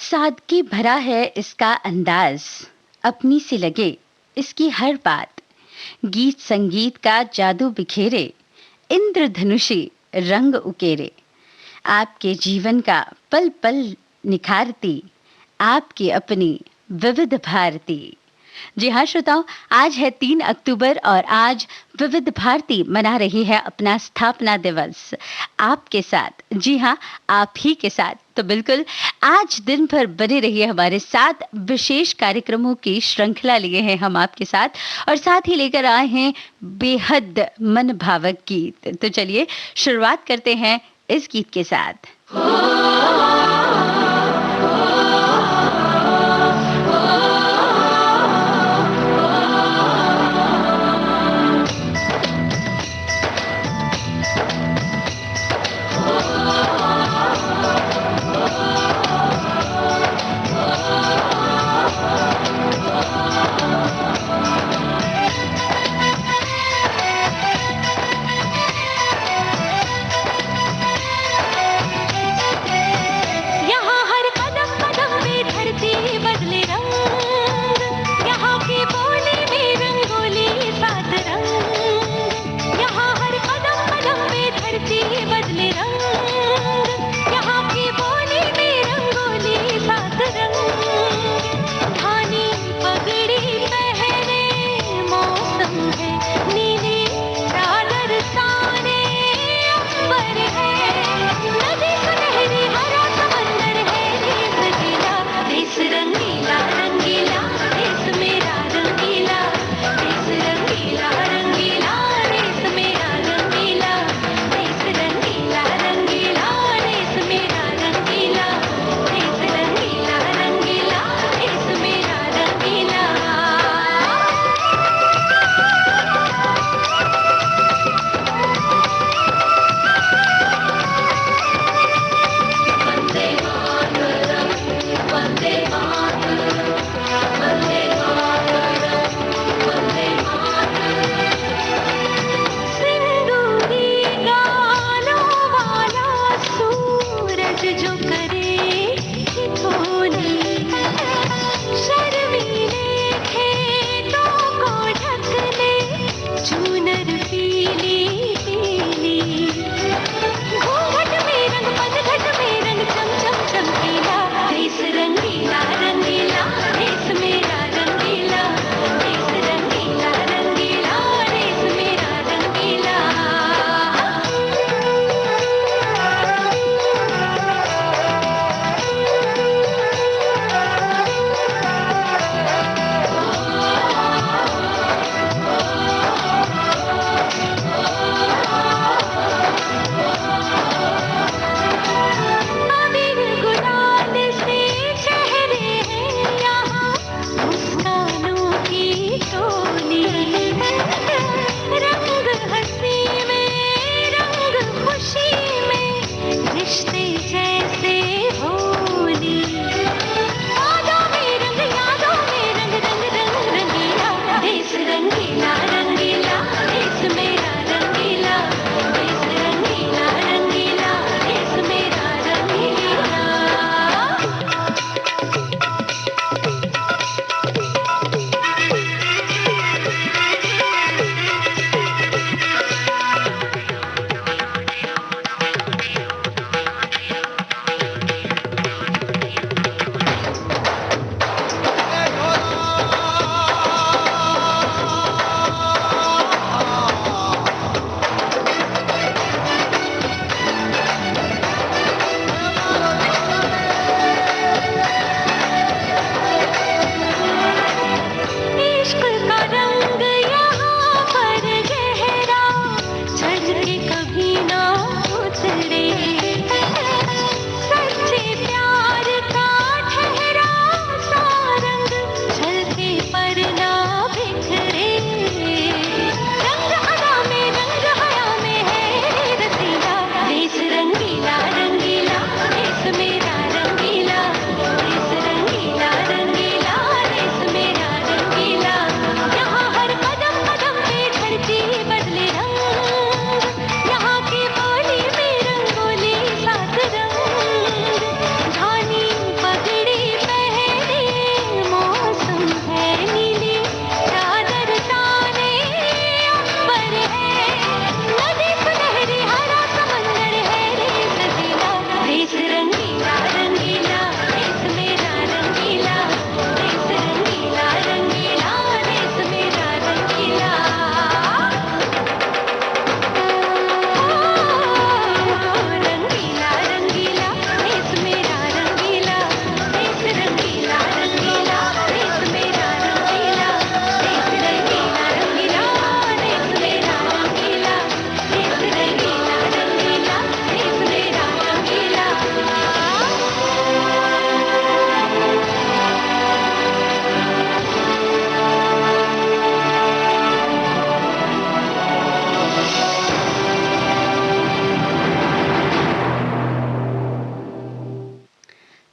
सादगी भरा है इसका अंदाज, अपनी सी लगे इसकी हर बात। गीत संगीत का जादू बिखेरे, इंद्रधनुषी रंग उकेरे। आपके जीवन का पल पल निखारती, आपकी अपनी विविध भारती। जी हाँ श्रोताओं, आज है 3 अक्टूबर और आज विविध भारती मना रही है अपना स्थापना दिवस आपके साथ। जी हाँ, आप ही के साथ। तो बिल्कुल आज दिन भर बने रहिए हमारे साथ। विशेष कार्यक्रमों की श्रृंखला लिए हैं हम आपके साथ और साथ ही लेकर आए हैं बेहद मन भावक गीत। तो चलिए शुरुआत करते हैं इस गीत के साथ।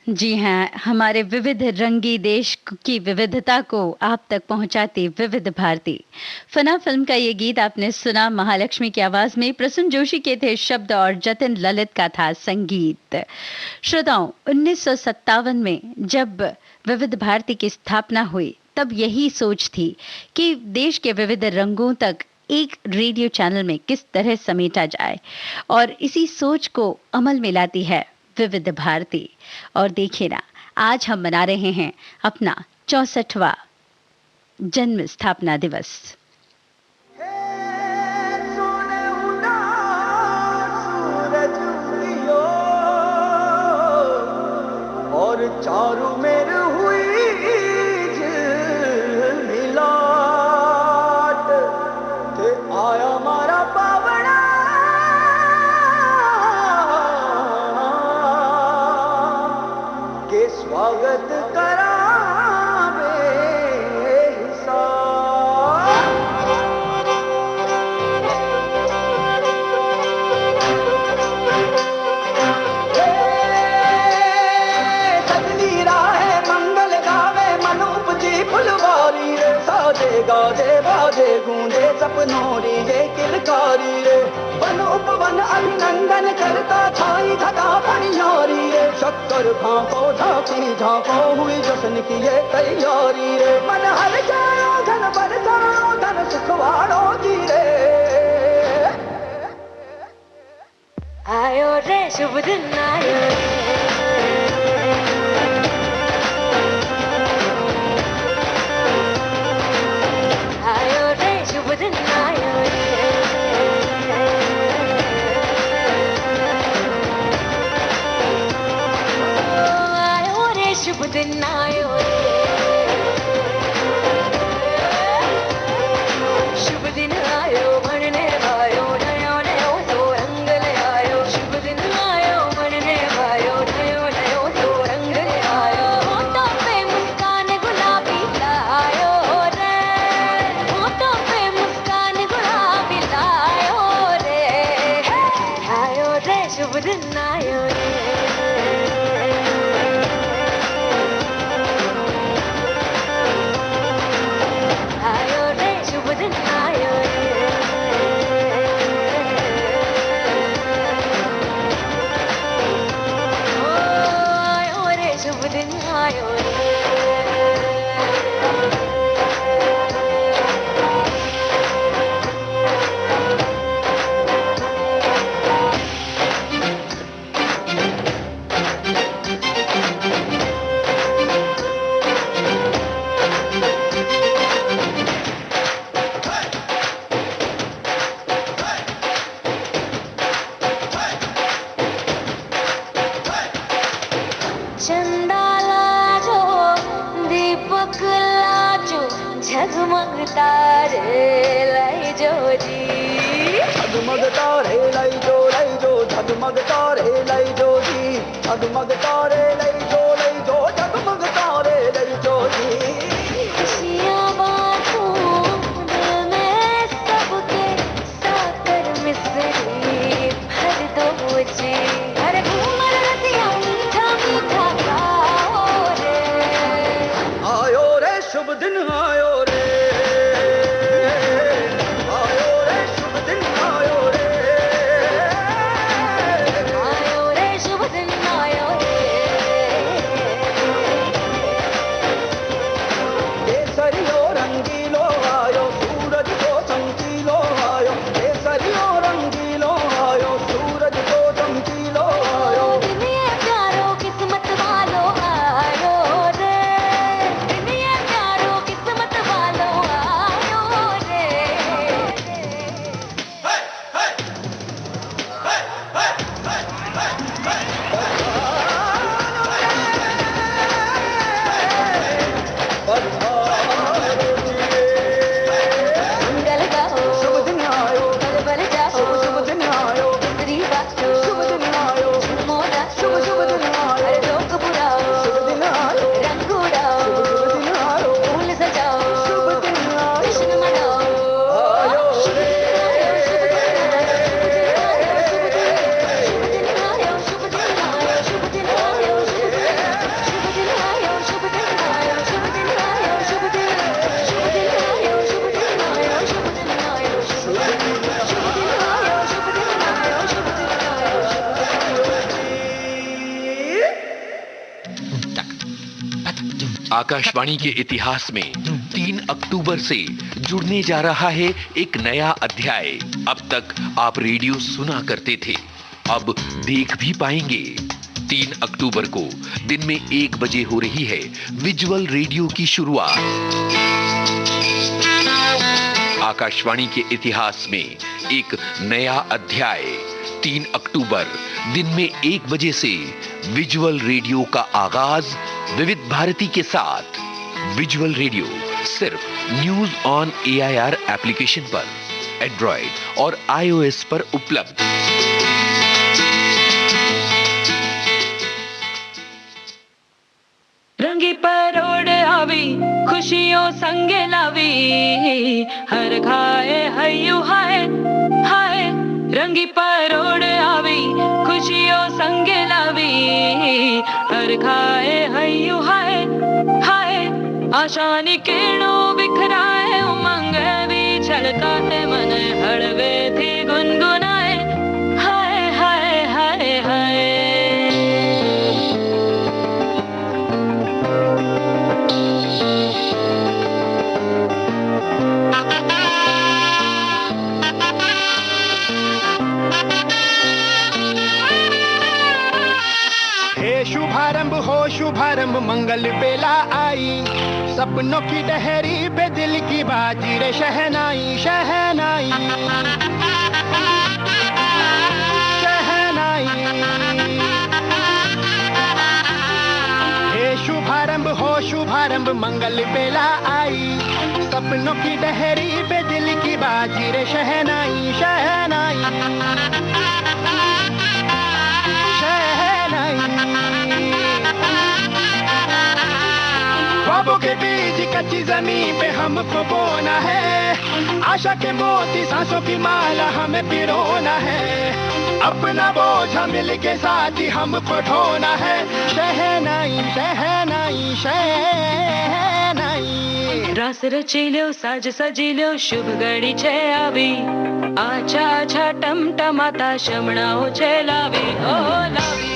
जी हाँ, हमारे विविध रंगी देश की विविधता को आप तक पहुंचाती विविध भारती। फना फिल्म का ये गीत आपने सुना, महालक्ष्मी की आवाज में प्रसून जोशी के थे शब्द और जतिन ललित का था संगीत। श्रोताओं, 1957 में जब विविध भारती की स्थापना हुई, तब यही सोच थी कि देश के विविध रंगों तक एक रेडियो चैनल में किस तरह समेटा जाए, और इसी सोच को अमल में लाती है विविध भारती। और देखिए ना, आज हम मना रहे हैं अपना 64वां जन्म स्थापना दिवस। और चारों मेर हुई मिलाट ते आया मारा पावड़ा के स्वागत करावे गाजे बाजे गूंजे सपनोरी ये किलकारी रे, वन उपवन अभिनंदन करता छाई घटा फनियारी रे, शक्कर भांको झांकी झांको हुई जश्न की ये तैयारी रे, मन हर जाओ धन बरसाओ धन सुखवाड़ो जी रे। आयो रे शुभ दिन आयो शुभ दिन आयो रे, शुभ दिन आयो शुभ दिन आयो बनने आयो नयो नयो तो रंग ले आयो, शुभ दिन आयो बनने आयो नयो नयो तो रंग ले आयो, होठों पे मुस्कान गुलाबी लायो रे, होठों पे मुस्कान गुलाबी लायो रे, आयो रे शुभ दिन आयो रे, आयो रे शुभ दिन आयो रे, ओ आयो रे शुभ दिन आयो रे। चंदा लाजो दीपक लाजो झगमग तारे लाई जो जी, झगमग तारे लाई जो झगमग तारे लाई जो जी, झगमग तारे लाई जो झगमग तारे लाई जो जी, खुशियाँ बांटूं दिल में सबके साकर मिसरी भर दो जी, अरे घूमर रतिया मीठा मीठा गाओ रे, आयो रे शुभ दिन आयो रे, आयो रे शुभ दिन आयो रे, आयो रे शुभ दिन आयो रे, आकाशवाणी के इतिहास में 3 अक्टूबर से जुड़ने जा रहा है एक नया अध्याय। अब तक आप रेडियो सुना करते थे, अब देख भी पाएंगे। 3 अक्टूबर को दिन में 1 बजे हो रही है विजुअल रेडियो की शुरुआत। आकाशवाणी के इतिहास में एक नया अध्याय। 3 अक्टूबर दिन में 1 बजे से विजुअल रेडियो का आगाज विविध भारती के साथ। विजुअल रेडियो सिर्फ न्यूज ऑन AIR एप्लीकेशन पर, एंड्रॉइड और iOS पर उपलब्ध। रंगी परोड़ आवी खुशियों संगे लावी, हर खाए हयू हाय हाय। रंगी परोड़ आवी खुशियों संगे लावी, हर खाए हयू हाय हाय। आशानी किरणों बिखराए, उमंग भी छलकाते, मन हड़वे थी गुनगुनाए, हाय हाय हाय हाय। शुभारंभ हो शुभारंभ मंगल बेला आई, सपनों की डहरी पे दिल की बाजी रे शहनाई शहनाई शहनाई। हे शुभारंभ हो शुभारंभ मंगल बेला आई, सपनों की डहरी पे दिल की बाजी रे शहनाई शहनाई। ख्वाबों के बीज कच्ची जमीन पे हमको बोना है, आशा के मोती सांसों की माला हमें पिरोना है। अपना बोझ मिल के साथ ही हमको ढोना है, शहनाई शहनाई शहनाई। रास रचिलो साज सजिलो शुभ घड़ी छे आवी, आछा आछा टमटमाता शमणाओ छे लावी ओ लावी।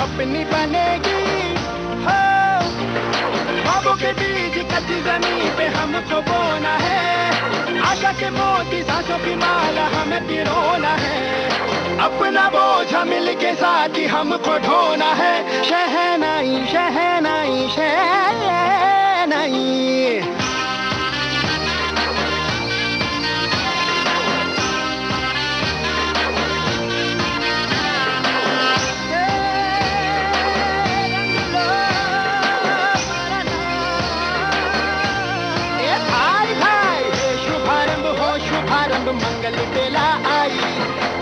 अपनी बनेगी हो, ख्वाबों के बीज कच्ची जमीन पे हमको बोना है, आशा के मोती सांसों की माला हमें पिरोना है। अपना बोझ मिल के साथ ही हमको ढोना है, शहनाई शहनाई शहनाई। मंगल बेला आई,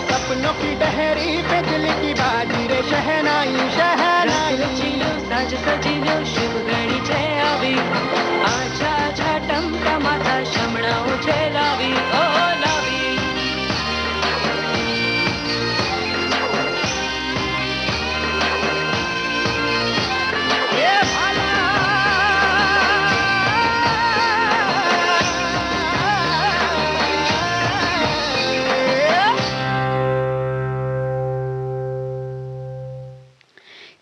सपनों की डहरी पे दिल की बाजी रे शहनाई शहनाई। साज सजिलो शुभ घड़ी छे आवी, आछा आछा टमटमाता शमणाओ छे लावी ओ लावी।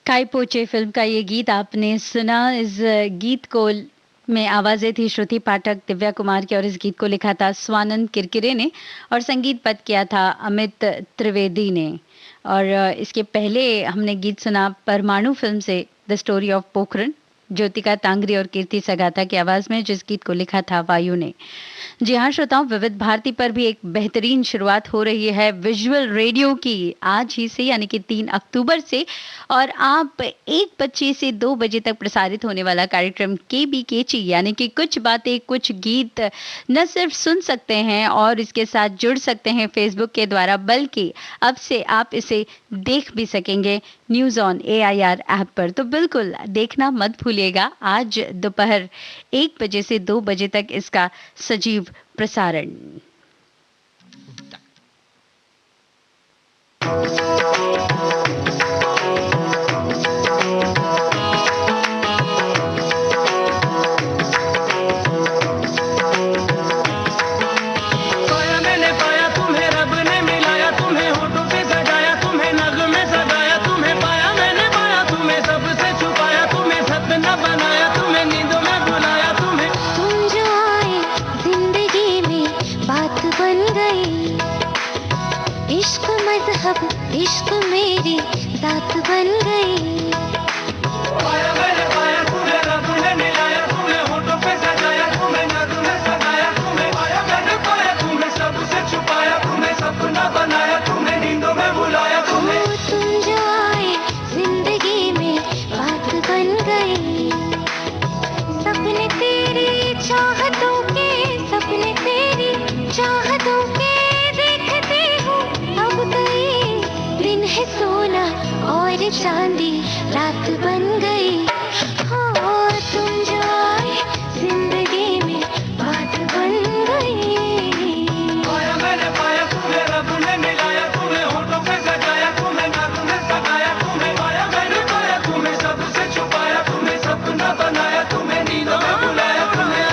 काय पोचे फिल्म का ये गीत आपने सुना। इस गीत को में आवाजें थी श्रुति पाठक, दिव्या कुमार की, और इस गीत को लिखा था स्वानंद किरकिरे ने और संगीतबद्ध किया था अमित त्रिवेदी ने। और इसके पहले हमने गीत सुना परमाणु फिल्म से the story of Pokhran, Jyotika Tangri और कीर्ति सगाता की आवाज में, जिस गीत को लिखा था वायु ने। जी हाँ श्रोताओं, विविध भारती पर भी एक बेहतरीन शुरुआत हो रही है विजुअल रेडियो की आज ही से, यानी कि 3 अक्टूबर से। और आप 1 बजे से 2 बजे तक प्रसारित होने वाला कार्यक्रम KBKC यानी कि कुछ बातें कुछ गीत न सिर्फ सुन सकते हैं और इसके साथ जुड़ सकते हैं फेसबुक के द्वारा, बल्कि अब से आप इसे देख भी सकेंगे न्यूज़ ऑन AIR ऐप पर। तो बिल्कुल देखना मत भूलिएगा आज दोपहर 1 बजे से 2 बजे तक इसका सजीव प्रसारण। इश्क मेरी जात बन गई। पाया मैंने पाया तुम्हें, रब ने मिलाया तुम्हें, होठों पे सजाया तुम्हें, नज़्म में सजाया तुम्हें। पाया मैंने पाया तुम्हें, सबसे छुपाया तुम्हें, सपना बनाया तुम्हें, नींदों में बुलाया तुम्हें। तुम जो आए जिंदगी में बात बन गई। सपने तेरी चाहतों के, सपने तेरी चाहतों के देखते हूँ अब गई। दिन है सोना और चांदी रात बन गई। हाँ तुम जो आए जिंदगी में बात बन गई। पाया मैंने पाया तुम्हें, रब ने मिलाया तुम्हें, होठों पे सजाया तुम्हें, नज़्म में सजाया तुम्हें। पाया मैंने पाया तुम्हें, सबसे छुपाया तुम्हें, सपना बनाया तुम्हें, नींदों में बुलाया तुम्हें।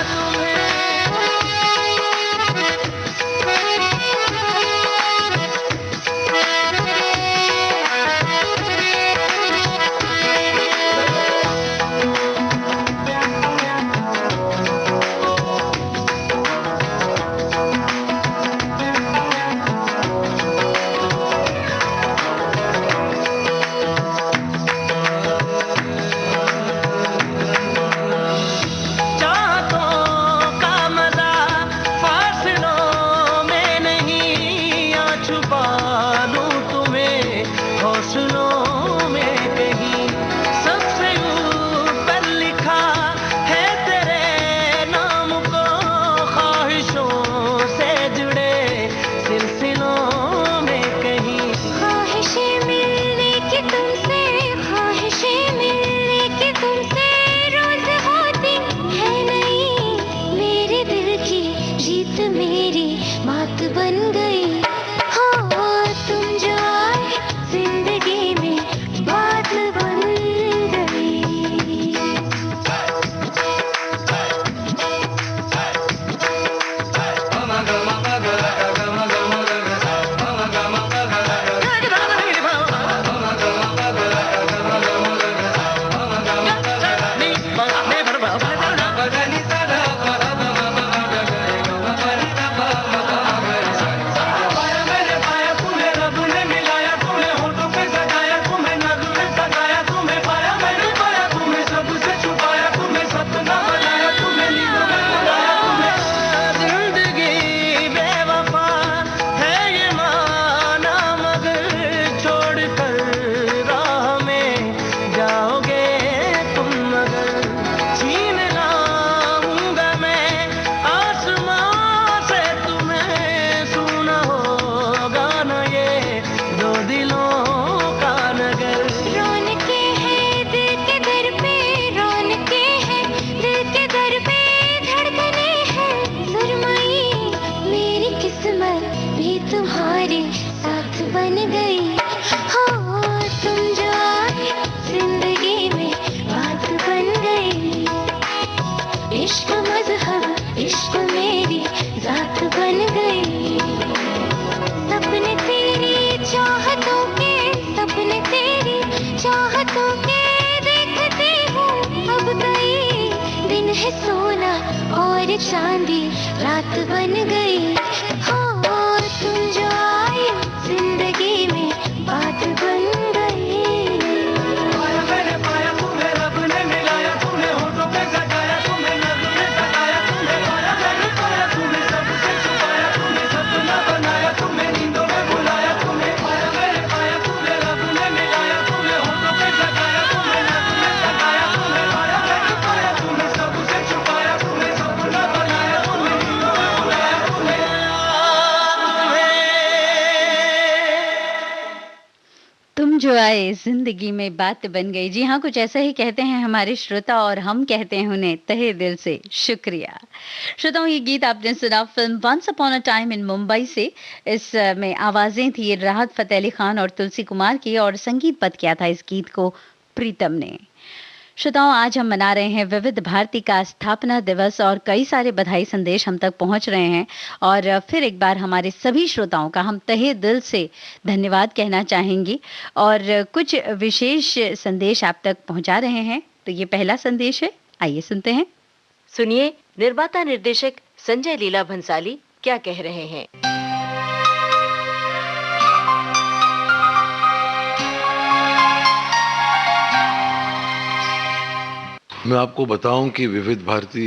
चांदी रात बन गई। हाँ तुम जो आए जिंदगी में बात बन गई। पाया मैंने पाया तुम्हें, रब ने मिलाया तुम्हें, होठों पे सजाया तुम्हें, नज़्म में सजाया तुम्हें। पाया मैंने पाया तुम्हें, सब जो आए जिंदगी में बात बन गई। जी हाँ, कुछ ऐसा ही कहते हैं हमारे श्रोता और हम कहते हैं उन्हें तहे दिल से शुक्रिया। श्रोताओं, ये गीत आपने सुना फिल्म once upon a time in Mumbai से। इसमें आवाजें थी राहत फतेह अली खान और तुलसी कुमार की और संगीतबद्ध किया था इस गीत को प्रीतम ने। श्रोताओं, आज हम मना रहे हैं विविध भारती का स्थापना दिवस और कई सारे बधाई संदेश हम तक पहुंच रहे हैं। और फिर एक बार हमारे सभी श्रोताओं का हम तहे दिल से धन्यवाद कहना चाहेंगे और कुछ विशेष संदेश आप तक पहुंचा रहे हैं। तो ये पहला संदेश है, आइए सुनते हैं। सुनिए निर्माता निर्देशक संजय लीला भंसाली क्या कह रहे हैं। मैं आपको बताऊं कि विविध भारती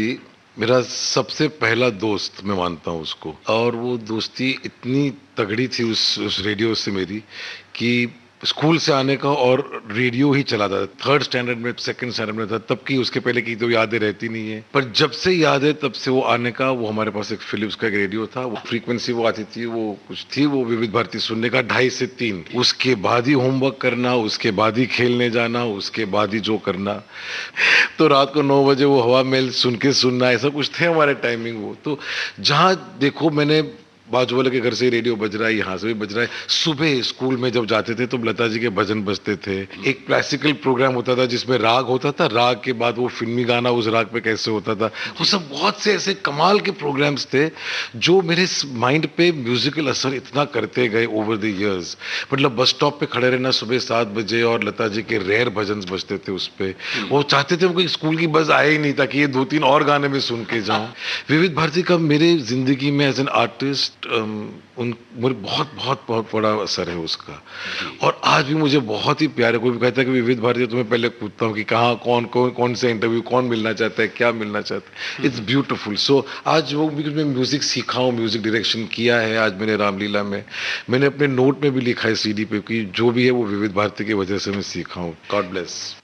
मेरा सबसे पहला दोस्त मैं मानता हूं उसको, और वो दोस्ती इतनी तगड़ी थी उस रेडियो से मेरी कि स्कूल से आने का और रेडियो ही चलाता था। 3rd स्टैंडर्ड में 2nd स्टैंडर्ड में था तब की, उसके पहले की तो यादें रहती नहीं है, पर जब से याद है तब से वो आने का। वो हमारे पास एक फिलिप्स का एक रेडियो था, वो फ्रीक्वेंसी वो आती थी, वो कुछ थी, वो विविध भारती सुनने का 2:30 से 3, उसके बाद ही होमवर्क करना, उसके बाद ही खेलने जाना, उसके बाद ही जो करना। तो रात को 9 बजे वो हवा महल सुन के सुनना, ऐसा कुछ थे हमारे टाइमिंग। वो तो जहाँ देखो मैंने बाजू वाले के घर से रेडियो बज रहा है, यहाँ से भी बज रहा है। सुबह स्कूल में जब जाते थे तो लता जी के भजन बजते थे। एक क्लासिकल प्रोग्राम होता था जिसमें राग होता था, राग के बाद वो फिल्मी गाना उस राग पे कैसे होता था। वो सब बहुत से ऐसे कमाल के प्रोग्राम्स थे जो मेरे माइंड पे म्यूजिकल असर इतना करते गए ओवर द इयर्स। मतलब बस स्टॉप पे खड़े रहना सुबह 7 बजे और लता जी के रेयर भजन बजते थे उस पे। वो चाहते थे कोई स्कूल की बस आए ही नहीं ताकि ये 2-3 और गाने में सुन के जाऊं। विविध भारती का मेरे जिंदगी में एज एन आर्टिस्ट मुझे बहुत बहुत बहुत बड़ा असर है उसका। और आज भी मुझे बहुत ही प्यार है। कोई भी कहता है कि विविध भारती, तो मैं पहले पूछता हूँ कि कहाँ कौन से इंटरव्यू, कौन मिलना चाहता है, क्या मिलना चाहता है। It's beautiful. सो आज वो मैं म्यूजिक सीखा हूँ, म्यूजिक डायरेक्शन किया है आज मैंने रामलीला में। मैंने अपने नोट में भी लिखा है CD पे कि जो भी है वो विविध भारती की वजह से मैं सीखा हूँ। God bless.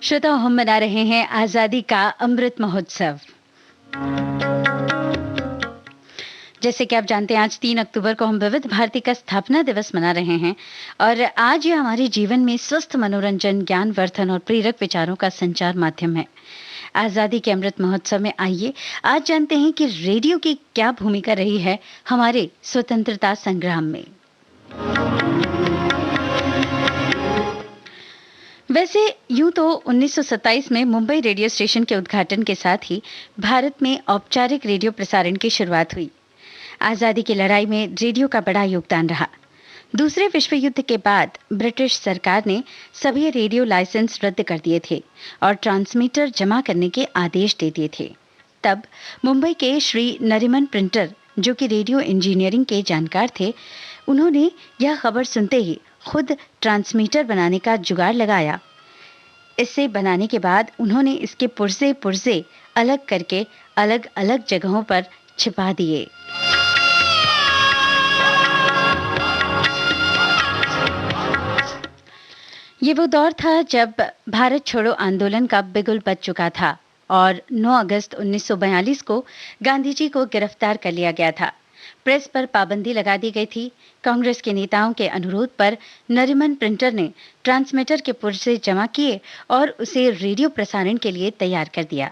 श्रोताओं, हम मना रहे हैं आजादी का अमृत महोत्सव। जैसे कि आप जानते हैं, आज 3 अक्टूबर को हम विविध भारती का स्थापना दिवस मना रहे हैं और आज ये हमारे जीवन में स्वस्थ मनोरंजन, ज्ञानवर्धन और प्रेरक विचारों का संचार माध्यम है। आजादी के अमृत महोत्सव में आइए आज जानते हैं कि रेडियो की क्या भूमिका रही है हमारे स्वतंत्रता संग्राम में। वैसे यूं तो 1927 में मुंबई रेडियो स्टेशन के उद्घाटन के साथ ही भारत में औपचारिक रेडियो प्रसारण की शुरुआत हुई। आजादी की लड़ाई में रेडियो का बड़ा योगदान रहा। दूसरे विश्व युद्ध के बाद ब्रिटिश सरकार ने सभी रेडियो लाइसेंस रद्द कर दिए थे और ट्रांसमीटर जमा करने के आदेश दे दिए थे। तब मुंबई के श्री नरीमन प्रिंटर, जो कि रेडियो इंजीनियरिंग के जानकार थे, उन्होंने यह खबर सुनते ही खुद ट्रांसमीटर बनाने का जुगाड़ लगाया। इसे बनाने के बाद उन्होंने इसके पुर्जे अलग करके अलग अलग जगहों पर छिपा दिए। ये वो दौर था जब भारत छोड़ो आंदोलन का बिगुल बज चुका था और 9 अगस्त 1942 को गांधी जी को गिरफ्तार कर लिया गया था। प्रेस पर पाबंदी लगा दी गई थी। कांग्रेस के नेताओं के अनुरोध पर नरीमन प्रिंटर ने ट्रांसमीटर के पुर्जे जमा किए और उसे रेडियो प्रसारण के लिए तैयार कर दिया।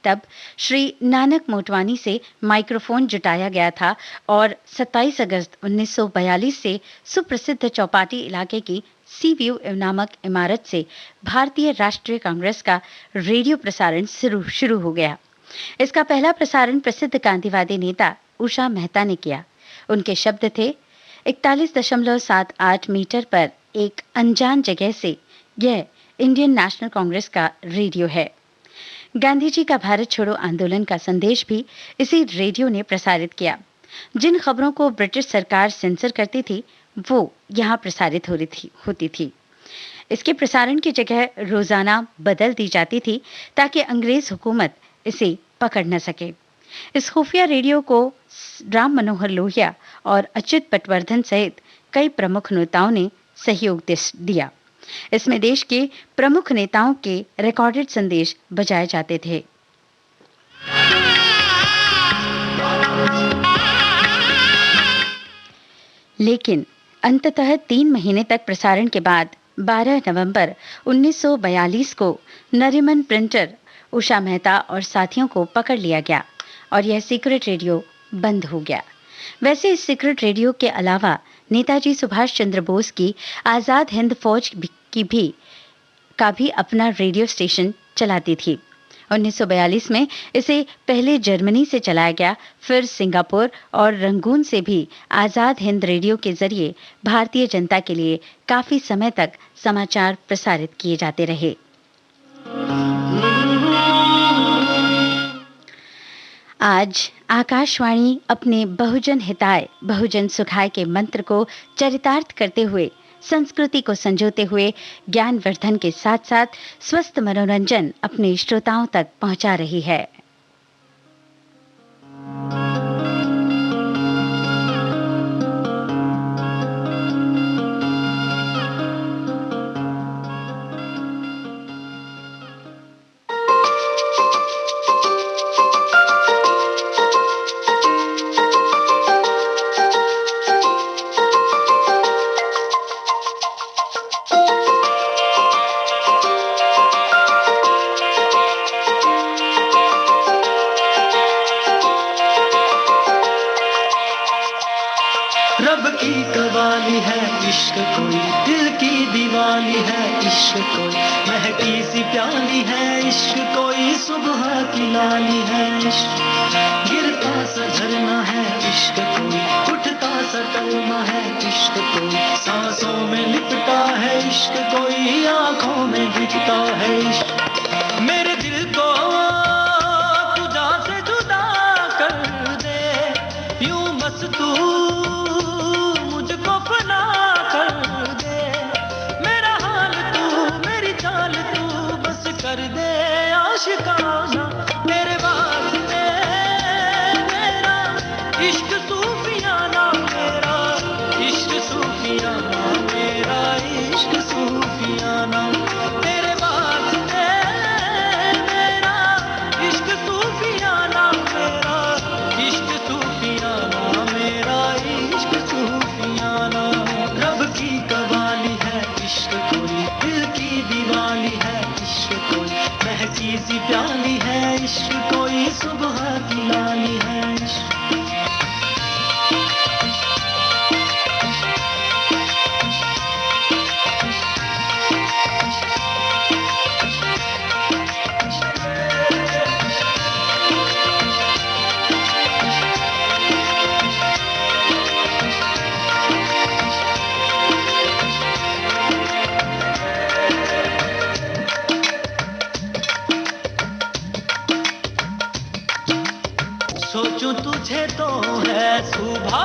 तब श्री नानक मोटवानी से माइक्रोफोन जुटाया गया था और 27 अगस्त 1942 से सुप्रसिद्ध चौपाटी इलाके की सी व्यू नामक इमारत से भारतीय राष्ट्रीय कांग्रेस का रेडियो प्रसारण शुरू हो गया। इसका पहला प्रसारण प्रसिद्ध गांधीवादी नेता उषा मेहता ने किया। उनके शब्द थे, 41.78 मीटर पर एक अनजान जगह से यह इंडियन नेशनल कांग्रेस का रेडियो है। गांधी जी का भारत छोड़ो आंदोलन का संदेश भी इसी रेडियो ने प्रसारित किया। जिन खबरों को ब्रिटिश सरकार सेंसर करती थी वो यहाँ प्रसारित होती थी। इसके प्रसारण की जगह रोजाना बदल दी जाती थी ताकि अंग्रेज हुकूमत इसे पकड़ न सके। इस खुफिया रेडियो को राम मनोहर लोहिया और अच्युत पटवर्धन सहित कई प्रमुख नेताओं ने सहयोग दिया। इसमें देश के प्रमुख नेताओं के रिकॉर्डेड संदेश बजाए जाते थे। लेकिन अंततः 3 महीने तक प्रसारण के बाद 12 नवंबर 1942 को नरीमन प्रिंटर, उषा मेहता और साथियों को पकड़ लिया गया और यह सीक्रेट रेडियो बंद हो गया। वैसे इस सीक्रेट रेडियो के अलावा नेताजी सुभाष चंद्र बोस की आजाद हिंद फौज का भी अपना रेडियो स्टेशन चलाती थी। 1942 में इसे पहले जर्मनी से चलाया गया, फिर सिंगापुर और रंगून से भी आजाद हिंद रेडियो के जरिए भारतीय जनता के लिए काफी समय तक समाचार प्रसारित किए जाते रहे। आज आकाशवाणी अपने बहुजन हिताय बहुजन सुखाय के मंत्र को चरितार्थ करते हुए, संस्कृति को संजोते हुए ज्ञानवर्धन के साथ साथ स्वस्थ मनोरंजन अपने श्रोताओं तक पहुंचा रही है। रब की कवाली है इश्क कोई, दिल की दीवानी है इश्क कोई, महकी सी प्याली है इश्क कोई, सुबह की लाली है इश्क, गिरता सा झरना है इश्क कोई, उठता सा कलमा है इश्क कोई, सांसों में लिपटा है इश्क कोई, आंखों में दिखता है इश्क। मेरे दिल को तुझा से जुदा कर दे, यूं बस तू मुझको फना कर दे, मेरा हाल तू मेरी चाल तू बस कर दे आशिकाना, तेरे वास्ते मेरा इश्क सूफियाना, मेरा इश्क सूफियाना, मेरा इश्क सूफियाना, तेरे वास्ते छोटी सी प्याली है इश्क, कोई सुबह की लाली है इश्क। सोचूं तुझे तो है सुबह,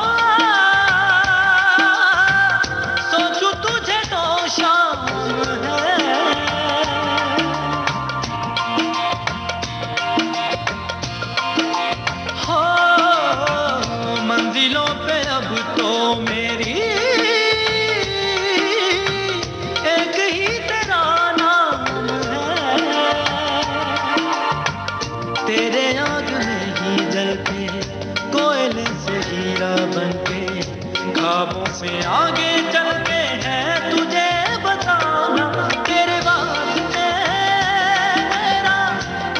सोचूं तुझे तो शाम है, हो मंजिलों पे अब तो मेरी एक ही तेरा नाम है। तेरे आग में ही जलते कोयले से हीरा बनके, ख्वाबों से आगे चलते हैं तुझे बताना। तेरे वास्ते मेरा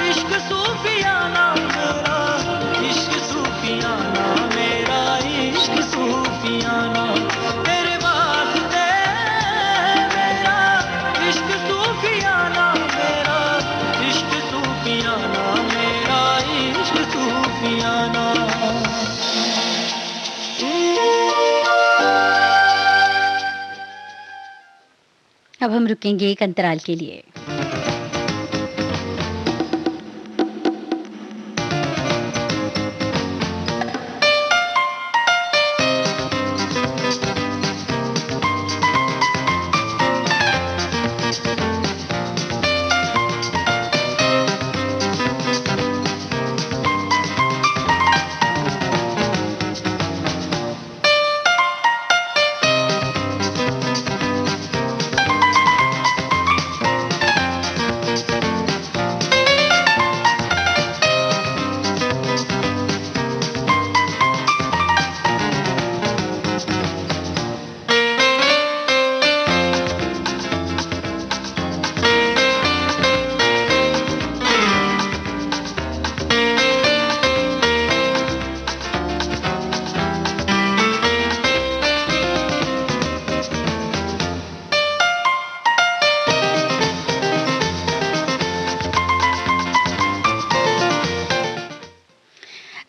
इश्क सूफियाना, मेरा इश्क सूफियाना, मेरा इश्क सूफियाना। तेरे वास्ते मेरा इश्क सूफियाना, मेरा इश्क सूफियाना, मेरा इश्क सूफियाना। अब हम रुकेंगे एक अंतराल के लिए।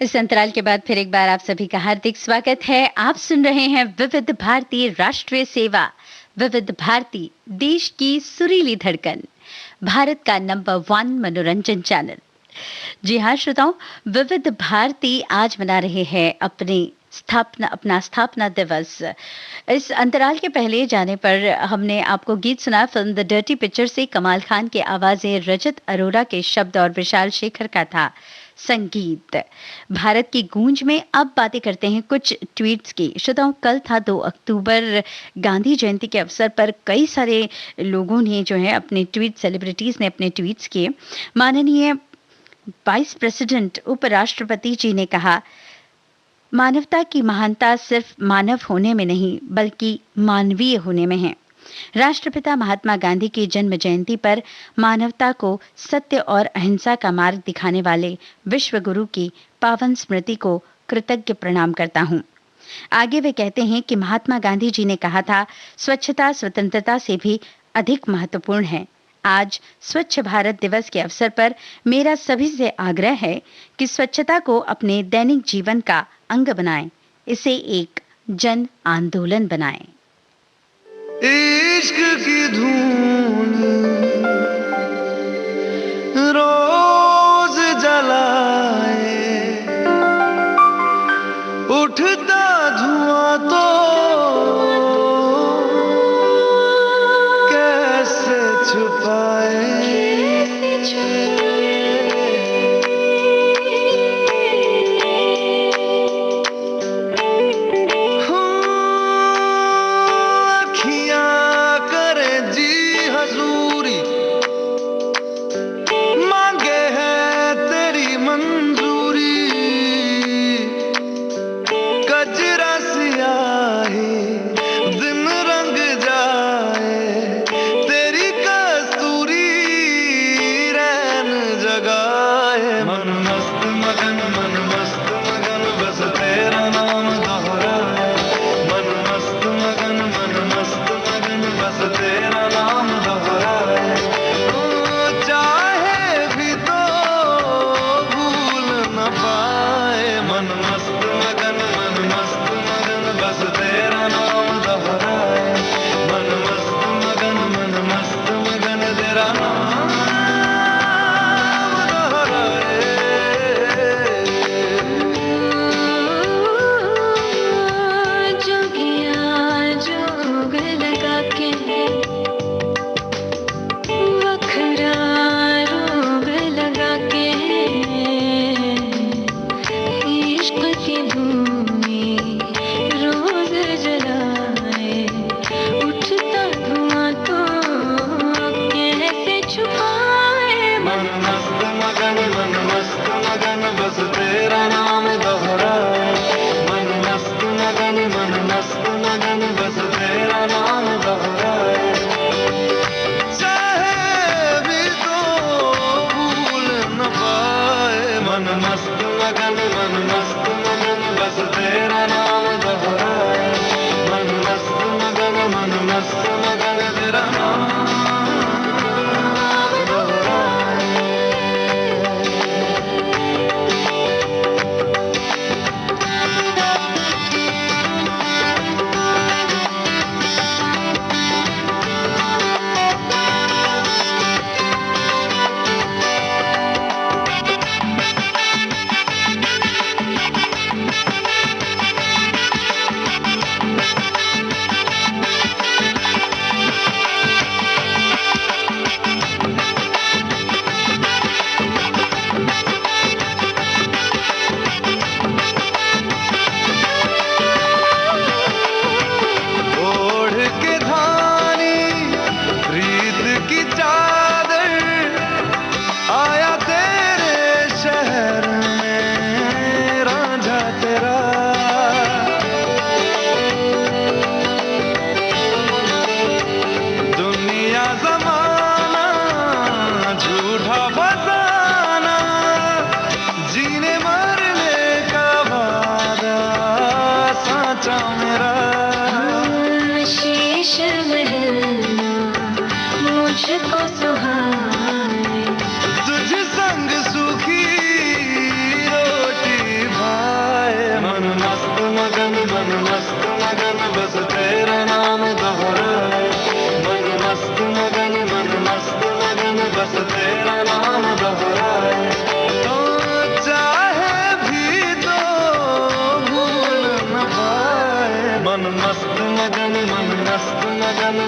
इस अंतराल के बाद फिर एक बार आप सभी का हार्दिक स्वागत है। आप सुन रहे हैं विविध भारती राष्ट्रीय सेवा, विविध भारती देश की सुरीली धड़कन, भारत का नंबर 1 मनोरंजन चैनल। जी हाँ श्रोताओं, विविध भारती आज मना रहे हैं अपना स्थापना दिवस। इस अंतराल के पहले जाने पर हमने आपको गीत सुना फिल्म द डर्टी पिक्चर से। कमाल खान की आवाजें, रजत अरोरा के शब्द और विशाल शेखर का था संगीत। भारत की गूंज में अब बातें करते हैं कुछ ट्वीट्स की। श्रोताओं, कल था 2 अक्टूबर, गांधी जयंती के अवसर पर कई सारे लोगों ने जो है अपने ट्वीट, सेलिब्रिटीज ने अपने ट्वीट्स किए। माननीय वाइस प्रेसिडेंट उपराष्ट्रपति जी ने कहा, मानवता की महानता सिर्फ मानव होने में नहीं बल्कि मानवीय होने में है। राष्ट्रपिता महात्मा गांधी की जन्म जयंती पर मानवता को सत्य और अहिंसा का मार्ग दिखाने वाले विश्व गुरु की पावन स्मृति को कृतज्ञ प्रणाम करता हूं। आगे वे कहते हैं कि महात्मा गांधी जी ने कहा था, स्वच्छता स्वतंत्रता से भी अधिक महत्वपूर्ण है। आज स्वच्छ भारत दिवस के अवसर पर मेरा सभी से आग्रह है कि स्वच्छता को अपने दैनिक जीवन का अंग बनाएं, इसे एक जन आंदोलन बनाएं। इश्क की धूल रोज जलाए, उठता धुआं तो कैसे छुपाए। अखियां करे जी हजूरी, मस्त मगन तेरा नाम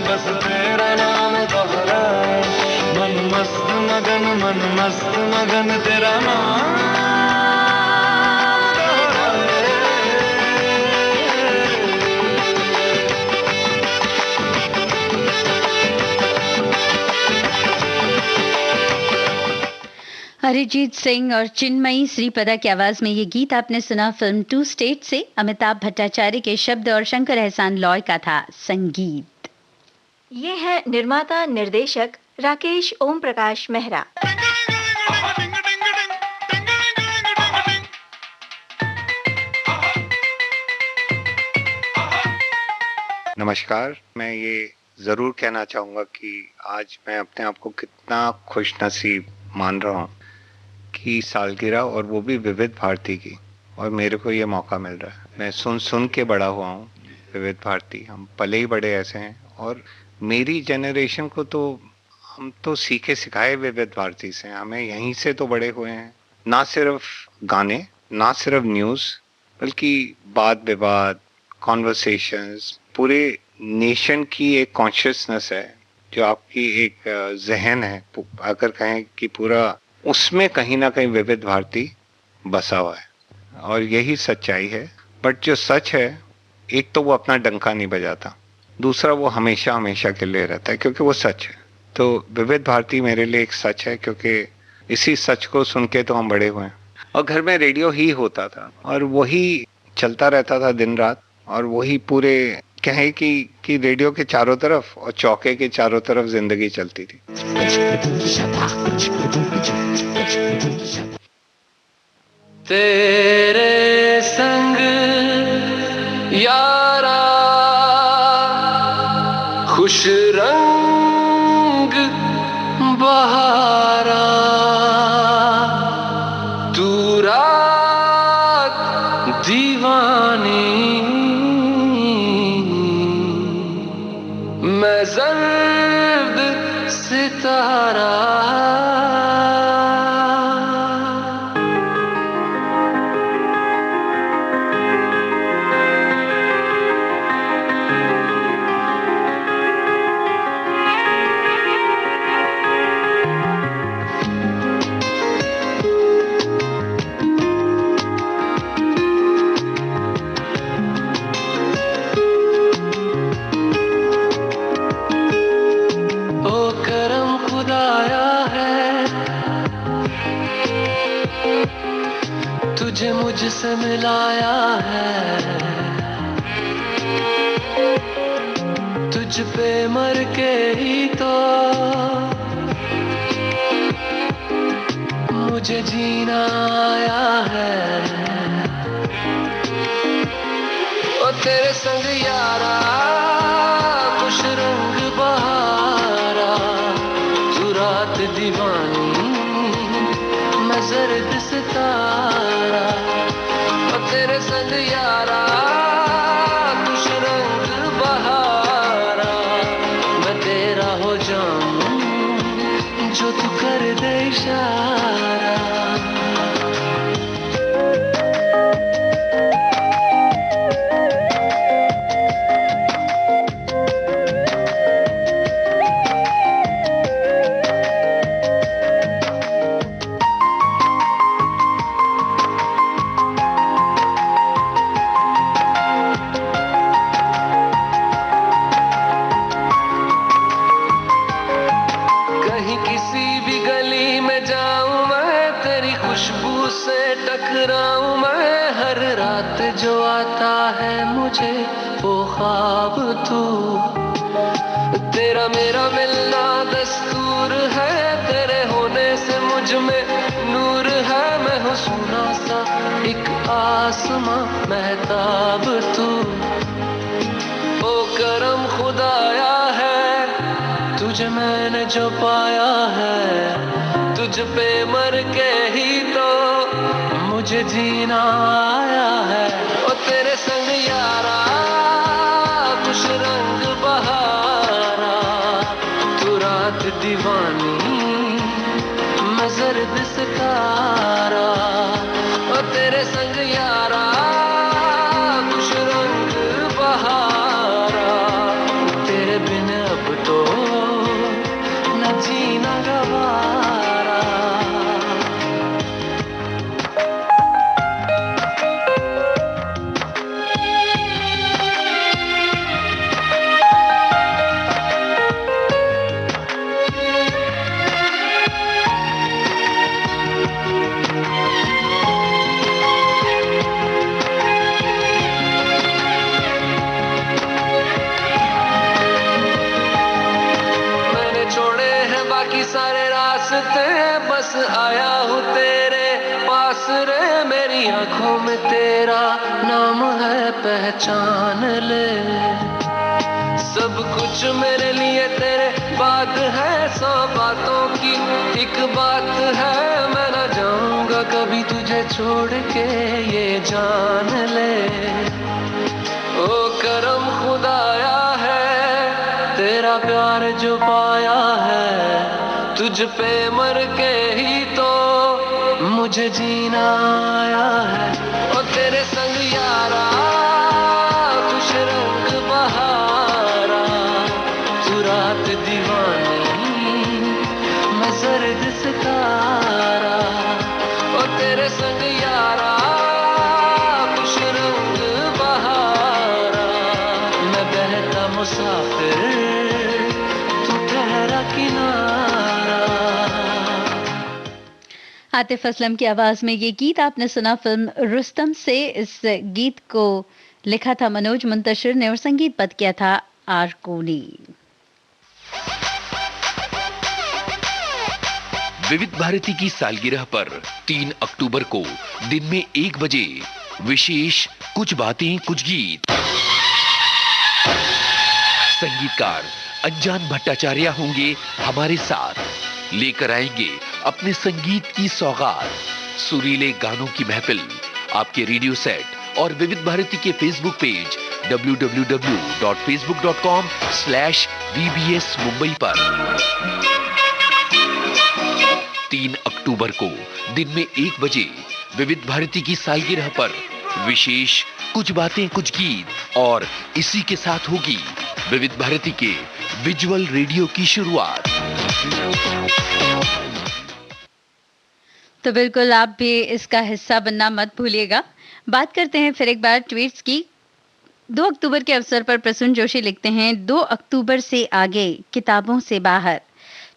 बस तेरा नाम दोहराए मन मस्त मगन तेरा नाम अरिजीत सिंह और चिन्मयी श्रीपदा की आवाज में ये गीत आपने सुना फिल्म टू स्टेट से। अमिताभ भट्टाचार्य के शब्द और शंकर एहसान लॉय का था संगीत। ये है निर्माता निर्देशक राकेश ओम प्रकाश मेहरा। नमस्कार, मैं ये ज़रूर कहना चाहूँगा कि आज मैं अपने आप को कितना खुशनसीब मान रहा हूँ कि सालगिरह और वो भी विविध भारती की, और मेरे को ये मौका मिल रहा है। मैं सुन के बड़ा हुआ हूँ विविध भारती, हम पले ही बड़े ऐसे हैं, और मेरी जनरेशन को तो हम तो सीखे सिखाए विविध भारती से, हमें यहीं से तो बड़े हुए हैं। ना सिर्फ गाने, ना सिर्फ न्यूज़, बल्कि वाद विवाद, कॉन्वर्सेशंस, पूरे नेशन की एक कॉन्शियसनेस है जो आपकी एक जहन है, अगर कहें कि पूरा, उसमें कहीं ना कहीं विविध भारती बसा हुआ है, और यही सच्चाई है। बट जो सच है, एक तो वो अपना डंका नहीं बजाता, दूसरा वो हमेशा हमेशा के लिए रहता है क्योंकि वो सच है। तो विविध भारती मेरे लिए एक सच है, क्योंकि इसी सच को सुन के तो हम बड़े हुए हैं। और घर में रेडियो ही होता था और वही चलता रहता था दिन रात, और वही पूरे कहें कि रेडियो के चारों तरफ और चौके के चारों तरफ जिंदगी चलती थी। तेरे संग यारा खुश रंग बहारा, तू रात दीवानी, मैं जर्द सितारा। तुझे मुझसे मिलाया है, तुझ पे मर के ही तो मुझे जीना आया है। ओ तेरे संग यारा खुश दीवानी मैं जर्द सितारा और तेरे संग यारा कुछ रंग बहारा मैं तेरा हो जाऊं जो तू कर दे इशारा टकराऊं मैं हर रात जो आता है मुझे वो ख्वाब तू तेरा मेरा मिलना दस्तूर है तेरे होने से मुझ में नूर है मैं हूँ सोना सा एक आसमां महताब तू ओ करम खुदाया है तुझे मैंने जो पाया है तुझ पे मर के ही तो मुझे जीना आया है ओ तेरे संग यारा कुछ रंग बहारा तू रात दीवानी मैं जर्द सितारा ओ तेरे संग यारा कुछ रंग बहारा तेरे बिन अब तो न जीना गवारा सारे रास्ते बस आया हूँ तेरे पास रे मेरी आंखों में तेरा नाम है पहचान ले सब कुछ मेरे लिए तेरे बात है 100 बातों की एक बात है मैं ना जाऊंगा कभी तुझे छोड़ के ये जान ले ओ करम खुदाया है तेरा प्यार जो पाया है तुझ पे मर के ही तो मुझे जीना आया है और तेरे संग यारा कुछ रंग बहारा तू रात दीवानी मैं जर्द सितारा और तेरे संग यारा कुछ रंग बहारा मैं बहता मुसाफिर तू ठहरा किनारा आतिफ असलम की आवाज में ये गीत आपने सुना फिल्म रुस्तम से। इस गीत को लिखा था मनोज मुंतशिर ने और संगीतबद्ध किया था आर कोहली। विविध भारती की सालगिरह पर 3 अक्टूबर को दिन में 1 बजे विशेष कुछ बातें कुछ गीत संगीतकार अनजान भट्टाचार्य होंगे हमारे साथ, लेकर आएंगे अपने संगीत की सौगात, सुरीले गानों की महफिल आपके रेडियो सेट और विविध भारती के फेसबुक पेज www.facebook.com/VBS मुंबई पर 3 अक्टूबर को दिन में 1 बजे विविध भारती की सालगिरह पर विशेष कुछ बातें कुछ गीत और इसी के साथ होगी विविध भारती के विजुअल रेडियो की शुरुआत। तो बिल्कुल आप भी इसका हिस्सा बनना मत भूलिएगा। बात करते हैं फिर एक बार ट्वीट्स की। 2 अक्टूबर के अवसर पर प्रसून जोशी लिखते हैं, 2 अक्टूबर से आगे किताबों से बाहर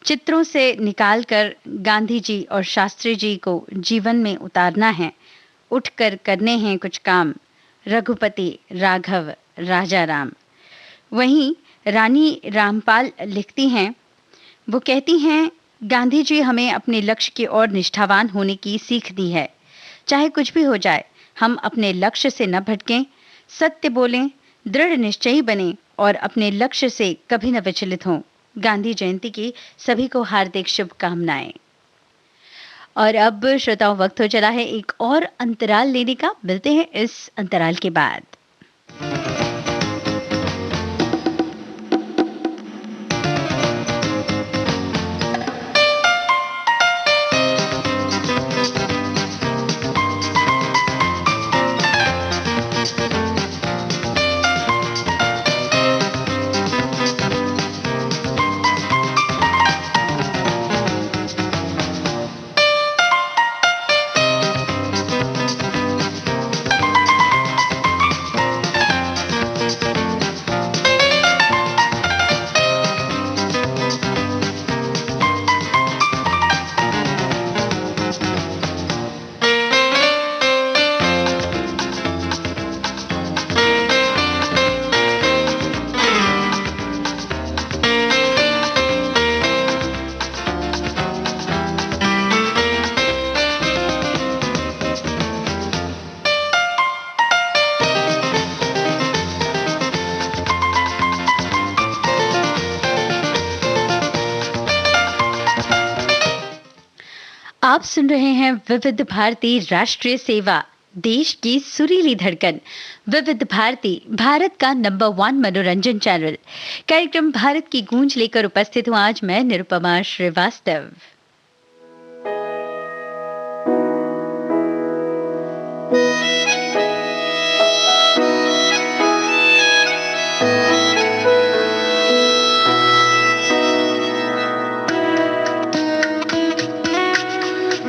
चित्रों से निकालकर गांधी जी और शास्त्री जी को जीवन में उतारना है, उठकर करने हैं कुछ काम, रघुपति राघव राजा राम। वहीं रानी रामपाल लिखती हैं, वो कहती हैं, गांधी जी हमें अपने लक्ष्य की ओर निष्ठावान होने की सीख दी है। चाहे कुछ भी हो जाए, हम अपने लक्ष्य से न भटकें, सत्य बोलें, दृढ़ निश्चयी बनें और अपने लक्ष्य से कभी न विचलित हों। गांधी जयंती की सभी को हार्दिक शुभकामनाएं। और अब श्रोताओं, वक्त हो चला है एक और अंतराल लेने का। मिलते हैं इस अंतराल के बाद। आप सुन रहे हैं विविध भारती राष्ट्रीय सेवा, देश की सुरीली धड़कन। विविध भारती, भारत का नंबर 1 मनोरंजन चैनल। कार्यक्रम भारत की गूंज लेकर उपस्थित हूं आज मैं निरुपमा श्रीवास्तव।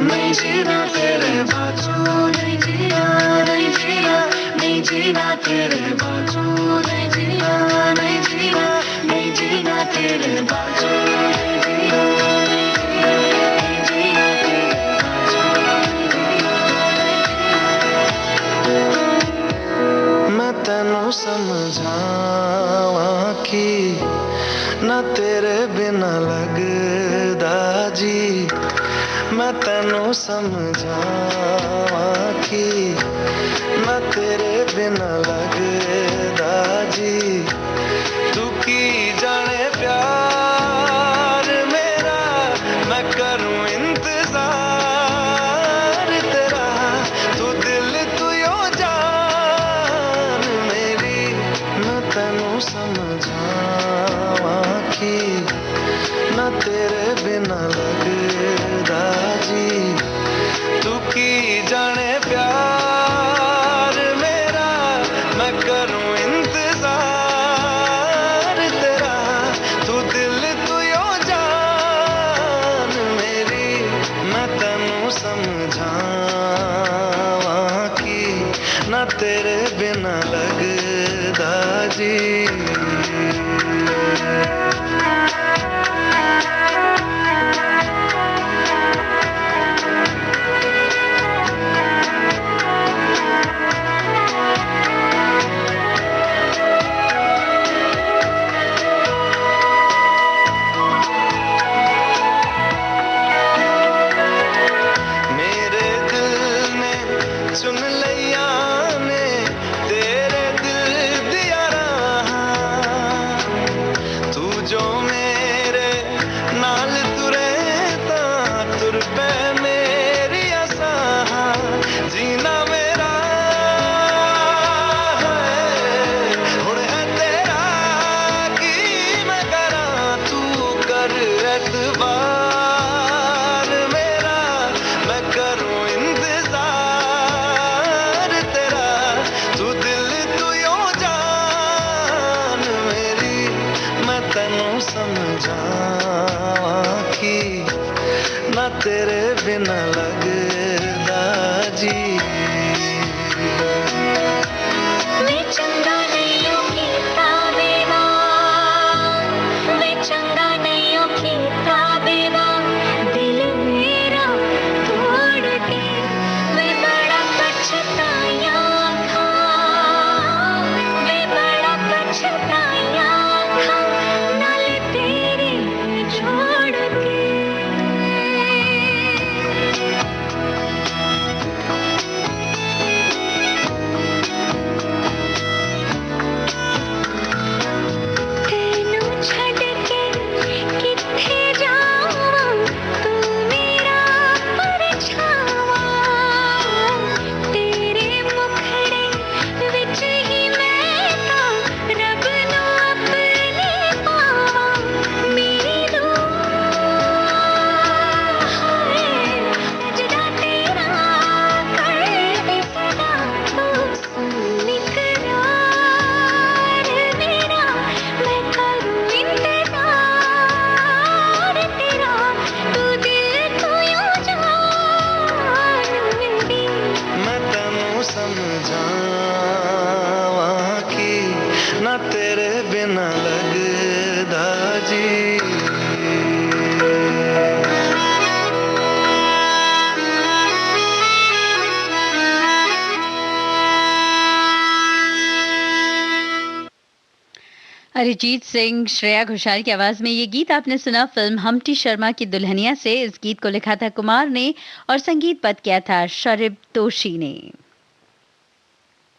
नहीं जीना तेरे बाजू, नहीं जीना, नहीं जीना, नहीं जीना तेरे बाजू, नहीं जीना, नहीं जीना, नहीं जीना तेरे बाजू, नहीं जीना, नहीं जीना, नहीं जीना तेरे बाजू। मैं तेनू समझावा कि ना तेरे बिना लगदा जी, मैं तेनू समझावा कि मैं तेरे बिना लगदा जी। तू की जाने प्यार मेरा, मैं करूं इंतजार तेरा। तू दिल तू यो जान मेरी, मैं तेनू समझावा कि ना तेरे बिना लगदा जी। तू की जाने प्यार मेरा, मैं करूं इंतजार तेरा। तू दिल तू यो जान मेरी, मैं तेनू समझावा कि ना तेरे बिना लगदा जी। चुन लिया ने तेरे दिल दिया रहा, तू जो मेरे नाल तुरे ता तुर पे मेरी आसा। जीना मेरा है हुण है तेरा की मैं करा, तू कर एतबार मेरा, मैं करूं इंतजार तेरा। तू दिल तू यो जान मेरी, मैं तेनू समझावा कि ना तेरे बिना लगदा जी। वे चंगा नहीं कीता बेवा, वे चंगा नहीं कीता बेवा, दिल मेरा तोड़ के वे बड़ा पछताया था, वे बड़ा पछताया था। नाल तेरे अरिजीत सिंह, श्रेया घोषाल की आवाज में ये गीत आपने सुना फिल्म हम्टी शर्मा की दुल्हनिया से। इस गीत को लिखा था कुमार ने और संगीतबद्ध किया था शरिब तोशी ने।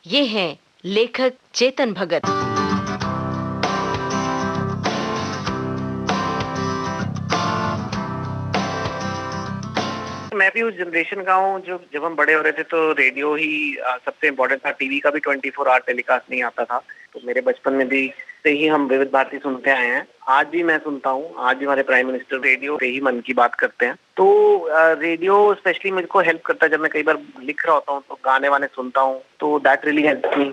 ये हैं लेखक चेतन भगत। मैं भी उस जनरेशन का हूँ जो जब हम बड़े हो रहे थे तो रेडियो ही सबसे इम्पोर्टेंट था। टीवी का भी 24 आवर टेलीकास्ट नहीं आता था। तो मेरे बचपन में भी से ही हम विविध भारती सुनते आए हैं। आज भी मैं सुनता हूँ। आज भी हमारे प्राइम मिनिस्टर रेडियो पे ही मन की बात करते हैं। तो रेडियो स्पेशली मुझको हेल्प करता है। जब मैं कई बार लिख रहा होता हूँ तो गाने वाने सुनता हूँ, तो दैट रियली हेल्प्स मी।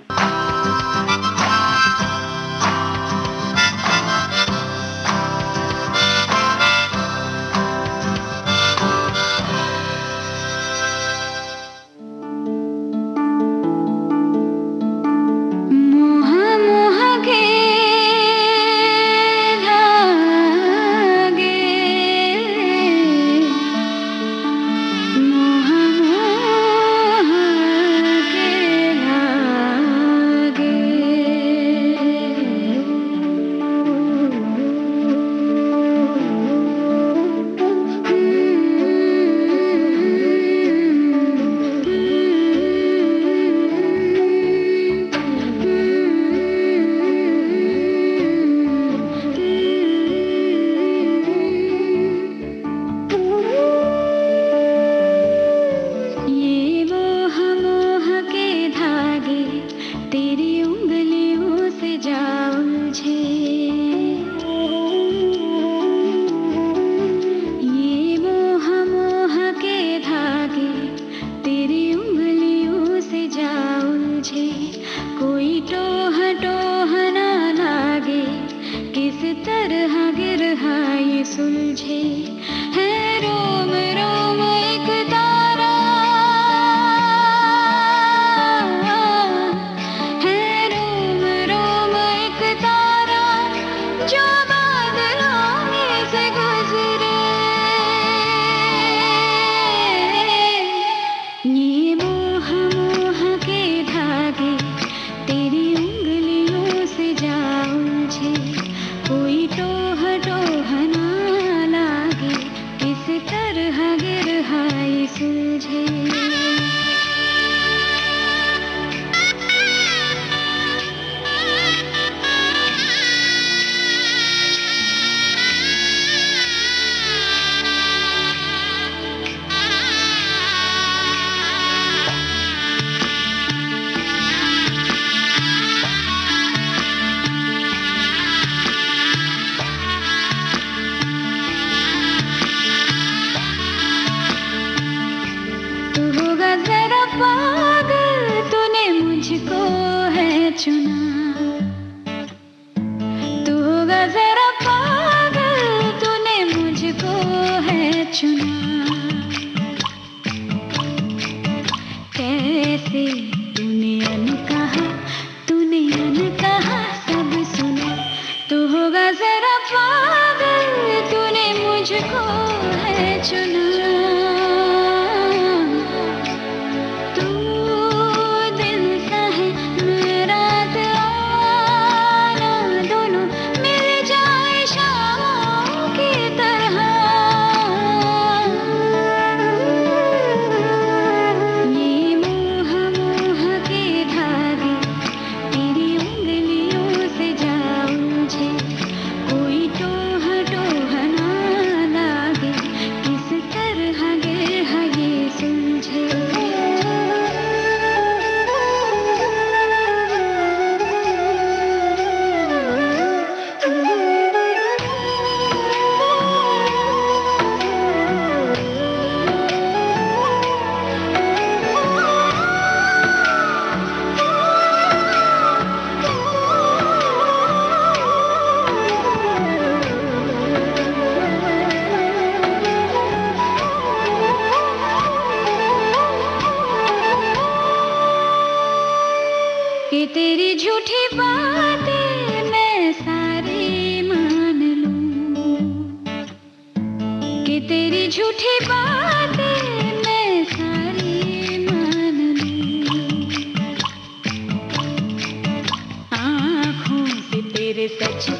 सच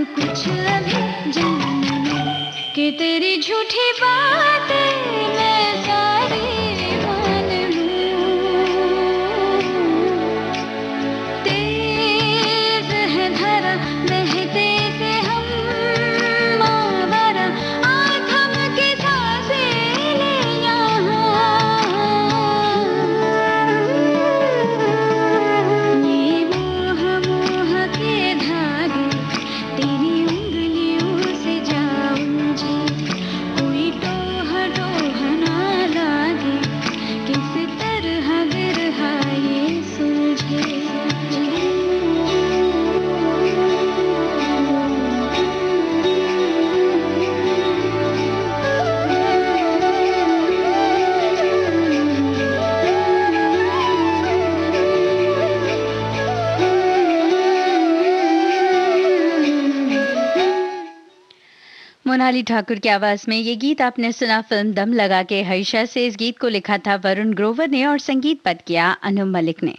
कुछ अभी जानना कि तेरी झूठी बातें मैं सारी मान लूं। तेज है धारा बहते से हम आवारा, आ थम के सांसें ले यहाँ। ये मोह मोह के धागे तेरी उंगलियों से जा उलझे, कोई टोह टोह ना लागे, किस तरह बिरहा ये मोनाली ठाकुर की आवाज में ये गीत आपने सुना फिल्म दम लगा के हर्षा से। इस गीत को लिखा था वरुण ग्रोवर ने और संगीत पद किया अनु मलिक ने।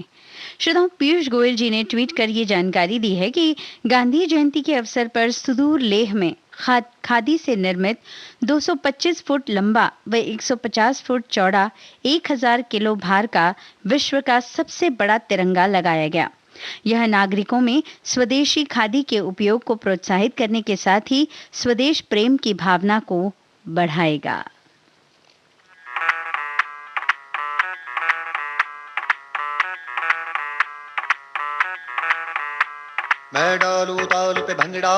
श्रोताओं, पीयूष गोयल जी ने ट्वीट कर ये जानकारी दी है कि गांधी जयंती के अवसर पर सुदूर लेह में खादी से निर्मित 225 फुट लंबा व 150 फुट चौड़ा 1000 किलो भार का विश्व का सबसे बड़ा तिरंगा लगाया गया। यह नागरिकों में स्वदेशी खादी के उपयोग को प्रोत्साहित करने के साथ ही स्वदेश प्रेम की भावना को बढ़ाएगा। मैं डालू ताल पे भंगड़ा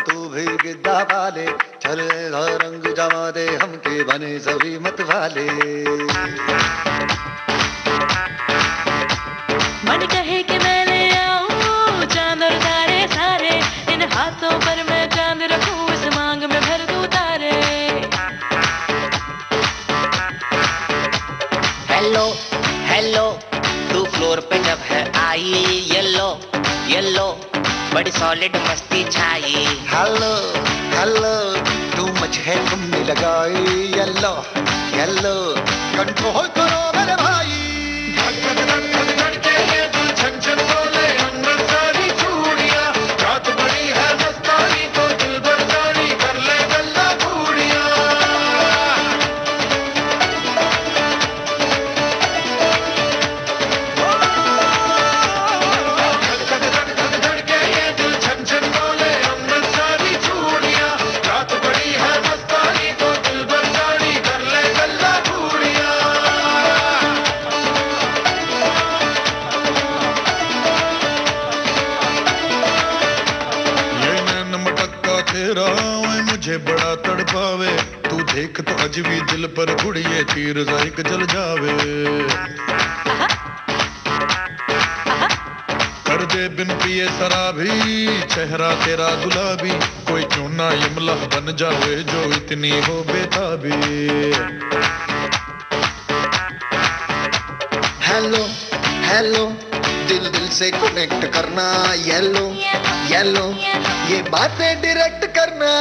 तू भी गिद्दा पाले, चले रंग जमा दे हमके बने सभी मत वाले। मन कहे कि मैं ले आऊं चांद और तारे सारे, इन हाथों पर मैं चांद रखूं, इस मांग में भर दूं तारे। हेलो हेलो तू फ्लोर पे जब है आई, येलो येलो बड़ी सॉलिड मस्ती छाई। हेलो हेलो तू मुझे तुमने लगाई, येलो येलो कंट्रोल करो मेरे भाई। बड़ा तड़पावे तू देख तो अज भी दिल पर गुड़िए तीर जाइक जल जावे। कर दे बिन पिए शराबी चेहरा तेरा गुलाबी, कोई क्यों ना यमला बन जावे जो इतनी हो बेताबी। हेलो हेलो दिल दिल से कनेक्ट करना, येलो येलो ये बातें डायरेक्ट करना।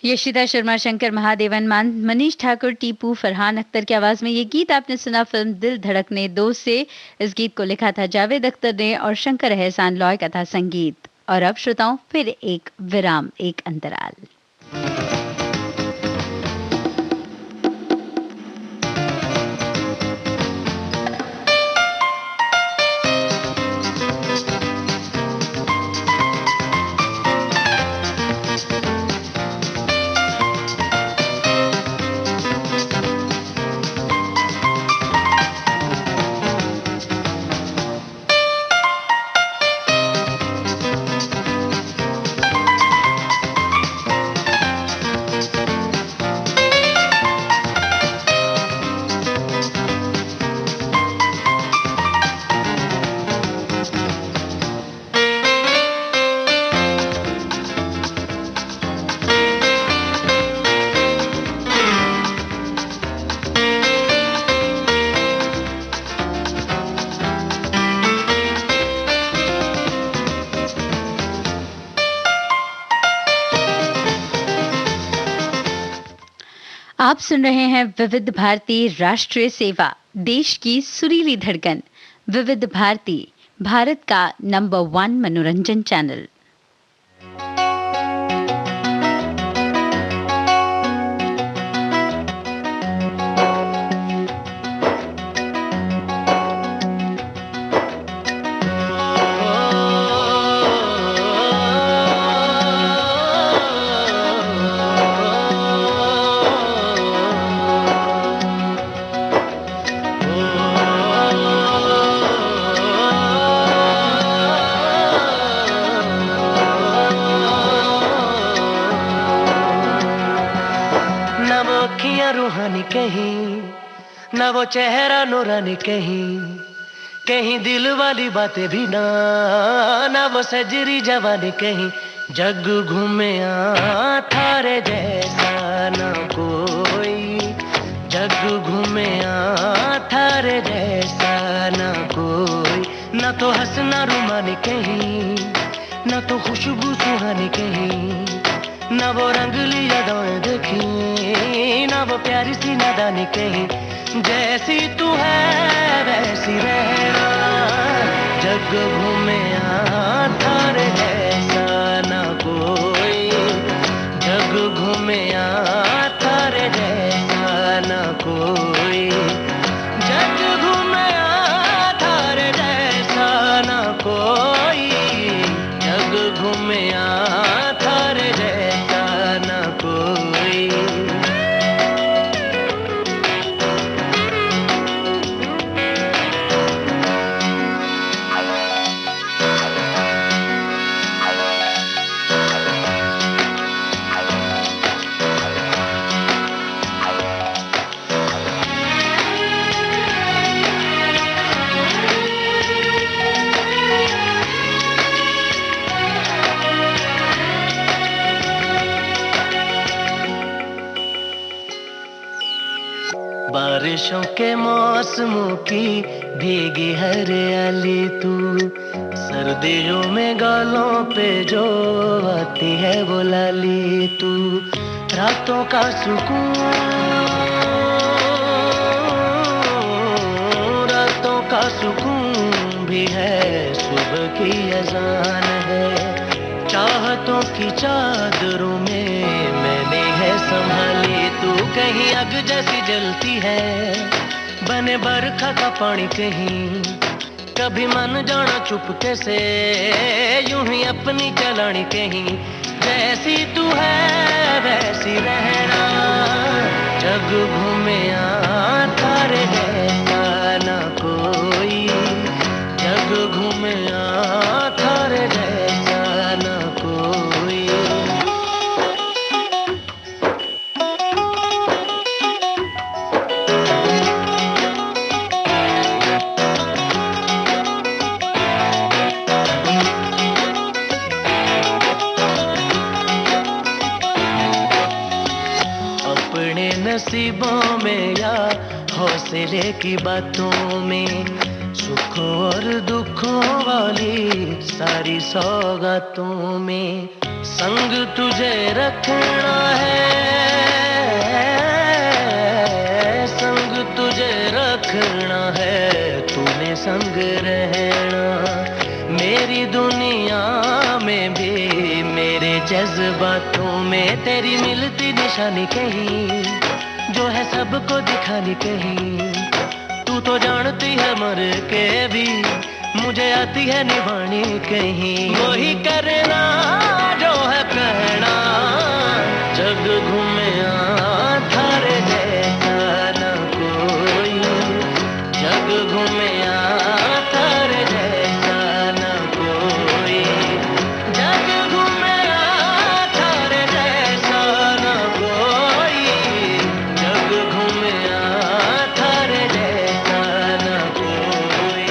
यशिता शर्मा, शंकर महादेवन, मनीष ठाकुर, टीपू, फरहान अख्तर की आवाज में ये गीत आपने सुना फिल्म दिल धड़कने दो से। इस गीत को लिखा था जावेद अख्तर ने और शंकर एहसान लॉय का था संगीत। और अब श्रोताओं फिर एक विराम, एक अंतराल। आप सुन रहे हैं विविध भारती राष्ट्रीय सेवा, देश की सुरीली धड़कन। विविध भारती, भारत का नंबर 1 मनोरंजन चैनल। रूहानी कहीं न वो चेहरा नूरानी कहीं, कहीं दिल वाली बातें भी ना वो सजरी जवानी कहीं। जग घूमे थारे जैसा ना कोई, जग घूमे थारे जैसा ना कोई। ना तो हंसना रुमानी कहीं, ना तो खुशबू सुहानी कहीं, ना वो रंगली यादें देखी, ना वो प्यारी सी नादानी कहीं। जैसी तू है वैसी रहना, जग घूमे थारे जैसा ना कोई, जग घूमे थारे जैसा ना कोई, जग घूमे थारे जैसा ना कोई, जग घूमे थारे जैसा ना कोई। बारिशों के मौसमों की भीगी हरियाली तू, सर्दियों में गालों पे जो आती है वो लाली तू। रातों का सुकून, रातों का सुकून भी है, सुबह की अजान है। चाहतों की चादरों में मैंने है संभाली तू, कहीं आग जैसी जलती है, बने बरखा का पानी कहीं। कभी मन जाना चुपके से, यूं ही अपनी चलानी कहीं। जैसी तू है वैसी रहना, जग घूमे थारे जैसा ना कोई, जग घूमे थारे जैसा ना कोई। नसीबों में या हौसले की बातों में, सुखों और दुखों वाली सारी सौगातों में संग तुझे रखना है, संग तुझे रखना है, तूने संग रहना। मेरी दुनिया में भी मेरे जज्बातों में तेरी मिलती निशानी कहीं, जो है सबको दिखानी कहीं। तू तो जानती है मर के भी मुझे आती है निभानी कहीं। वही करना जो है कहना, जग घूमे थारे जैसा ना कोई, जग घूमे थारे जैसा ना कोई, जग घूमे थारे जैसा ना कोई, जग घूमे थारे जैसा ना कोई।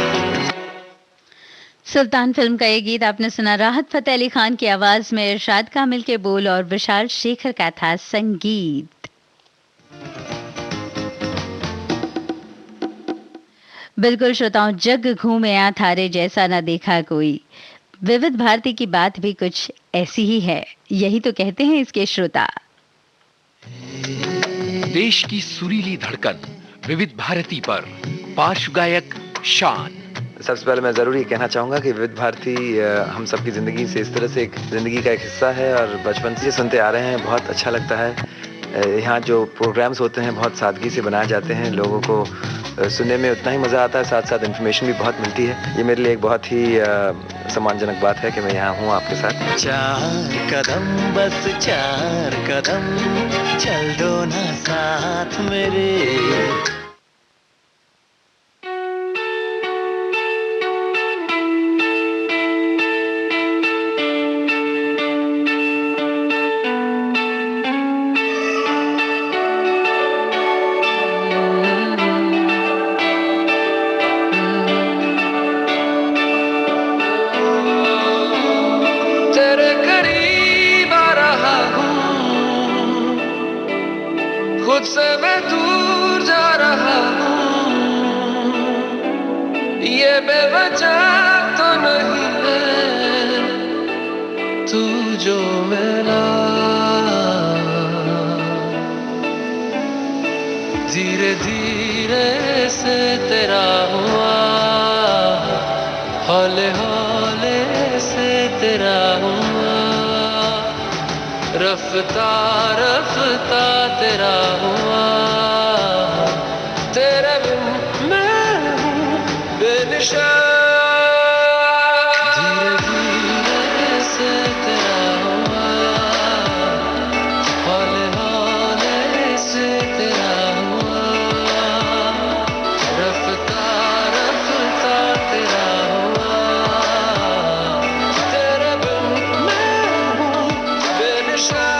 सुल्तान फिल्म का ये गीत आपने सुना। राहत फतेह अली खान की आवाज में इरशाद कामिल के बोल और विशाल शेखर का था संगीत। बिल्कुल श्रोताओं, जग घूमे आ थारे जैसा ना देखा कोई। विविध भारती की बात भी कुछ ऐसी ही है, यही तो कहते हैं इसके श्रोता। देश की सुरीली धड़कन विविध भारती पर पार्श्व गायक शान। सबसे पहले मैं ज़रूर ये कहना चाहूँगा कि विविध भारती हम सबकी ज़िंदगी से इस तरह से एक ज़िंदगी का एक हिस्सा है और बचपन से सुनते आ रहे हैं। बहुत अच्छा लगता है। यहाँ जो प्रोग्राम्स होते हैं बहुत सादगी से बनाए जाते हैं, लोगों को सुनने में उतना ही मज़ा आता है, साथ साथ इन्फॉर्मेशन भी बहुत मिलती है। ये मेरे लिए एक बहुत ही सम्मानजनक बात है कि मैं यहाँ हूँ आपके साथ। 4 कदम बस 4 कदम चल दो ना साथ मेरे। खुद से मैं दूर जा रहा हूँ, ये बेवजह तो नहीं है तू जो मिला। धीरे धीरे से तेरा हुआ, हौले हौले से तेरा हुआ, रफ्ता रफ्ता तेरा हुआ। तेरे बिन मैं हूँ बेनिशान। धीरे धीरे से तेरा हुआ, हौले हौले से तेरा हुआ, रफ्ता रफ्ता तेरा हुआ। तेरे बिन मैं हूँ बेनिशान।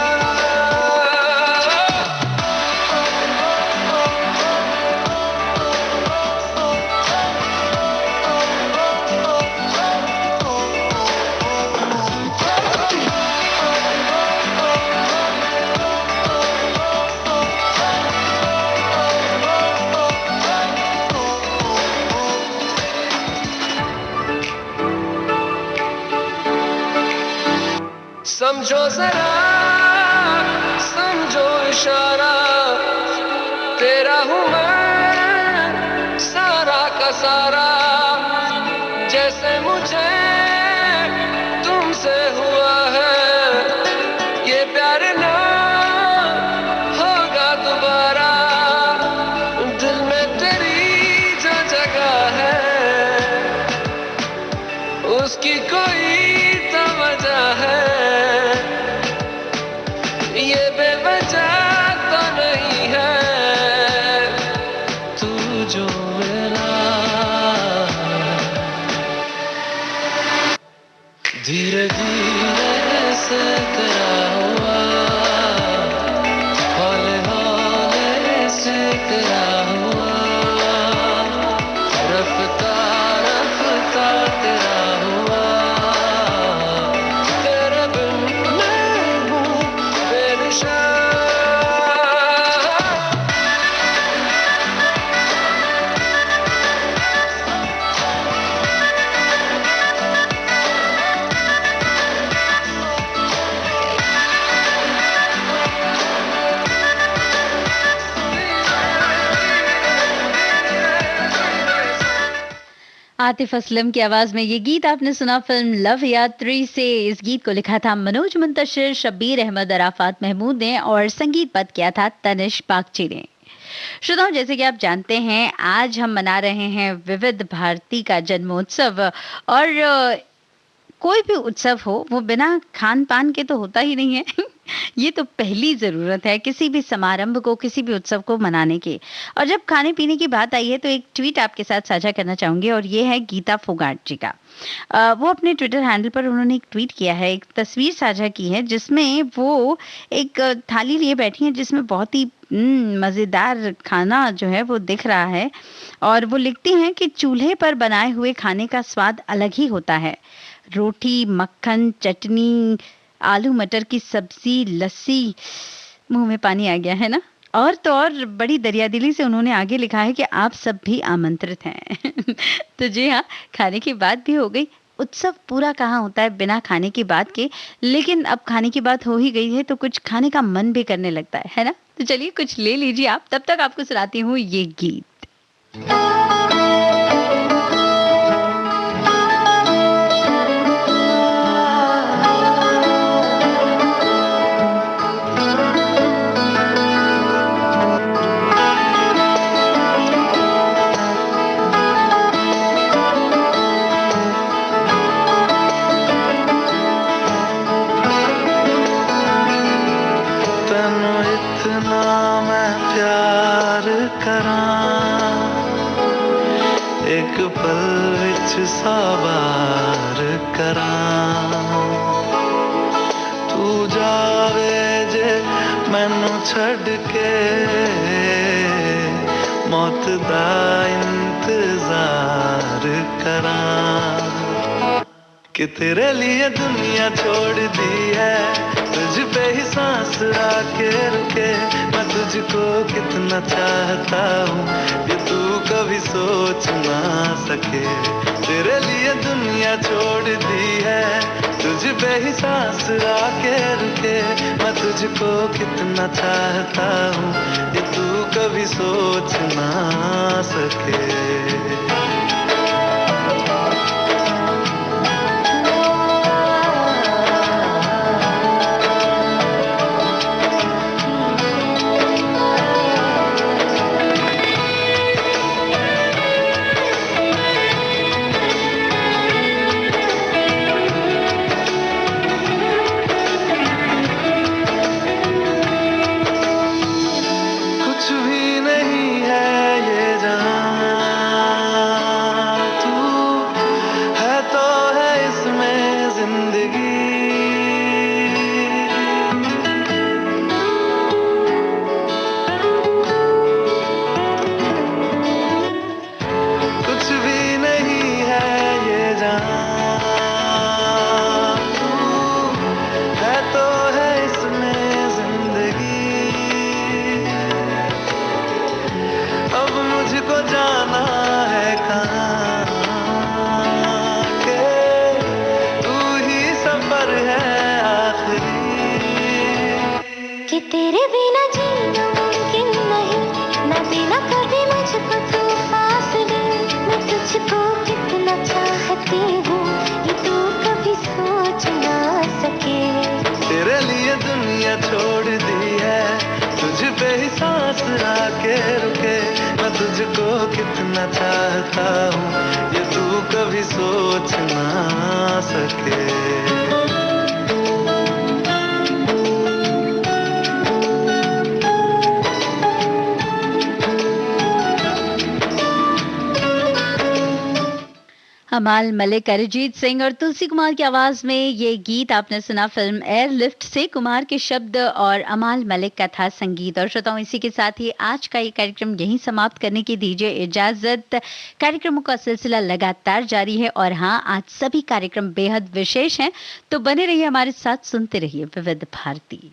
समझो जरा समझो इशारा, तेरा हूँ मैं सारा का सारा। जैसे मुझे तुमसे हुआ है, ये प्यार ना होगा दोबारा। दिल में तेरी जो जगह है, उसकी कोई तो वजह है। ये बेवजह तो नहीं है तू जो मेरा। धीरे धीरे से तेरा हुआ, हौले हौले से तेरा हुआ, रफ्ता रफ्ता तेरा हुआ। तेरे बिन मैं हूँ बेनिशान। आतिफ असलम की आवाज में ये गीत आपने सुना फिल्म लव यात्री से। इस गीत को लिखा था मनोज मुंतशिर, शब्बीर अहमद, अराफात महमूद ने और संगीतबद्ध किया था तनिष बागची ने। श्रोताओं, जैसे कि आप जानते हैं आज हम मना रहे हैं विविध भारती का जन्मोत्सव। और कोई भी उत्सव हो वो बिना खान पान के तो होता ही नहीं है। ये तो पहली जरूरत है किसी भी समारंभ को, किसी भी उत्सव को मनाने की। और जब खाने पीने की बात आई है तो एक ट्वीट आपके साथ साझा करना चाहूंगी, और ये है गीता फोगाट जी का। वो अपने ट्विटर हैंडल पर उन्होंने एक ट्वीट किया है, एक तस्वीर साझा की है जिसमें वो एक थाली लिए बैठी हैं जिसमें बहुत ही मजेदार खाना जो है वो दिख रहा है। और वो लिखती हैं कि चूल्हे पर बनाए हुए खाने का स्वाद अलग ही होता है। रोटी, मक्खन, चटनी, आलू मटर की सब्जी, लस्सी, मुंह में पानी आ गया है ना। और तो और बड़ी दरियादिली से उन्होंने आगे लिखा है कि आप सब भी आमंत्रित हैं। तो जी हाँ, खाने की बात भी हो गई। उत्सव पूरा कहाँ होता है बिना खाने की बात के, लेकिन अब खाने की बात हो ही गई है तो कुछ खाने का मन भी करने लगता है ना। तो चलिए कुछ ले लीजिए आप, तब तक आपको सुनाती हूँ ये गीत। सवार करा तू जावे जे मैनू छड़ के मौत दा इंतजार करा कि तेरे लिए दुनिया छोड़ दी है, तुझ पे ही सांस आके रुके। मैं तुझको कितना चाहता हूँ ये तू कभी सोच ना सके। तेरे लिए दुनिया छोड़ दी है, तुझ पे ही सांस आके रुके। मैं तुझको कितना चाहता हूँ ये तू कभी सोच ना सके। तेरे बिना जीना मुमकिन नहीं, न देना कभी मुझको तू फासले। मैं तुझको कितना चाहती हूँ ये तू कभी सोच ना सके। तेरे लिए दुनिया छोड़ दी है, तुझ पे ही सांस आके रुके। मैं तुझको कितना चाहता हूँ ये तू कभी सोच ना सके। अमाल मलिक, अरिजीत सिंह और तुलसी कुमार की आवाज में ये गीत आपने सुना फिल्म एयरलिफ्ट से। कुमार के शब्द और अमाल मलिक का था संगीत। और श्रोताओं, इसी के साथ ही आज का ये कार्यक्रम यहीं समाप्त करने की दीजिए इजाजत। कार्यक्रमों का सिलसिला लगातार जारी है और हाँ, आज सभी कार्यक्रम बेहद विशेष हैं, तो बने रहिए हमारे साथ, सुनते रहिए विविध भारती।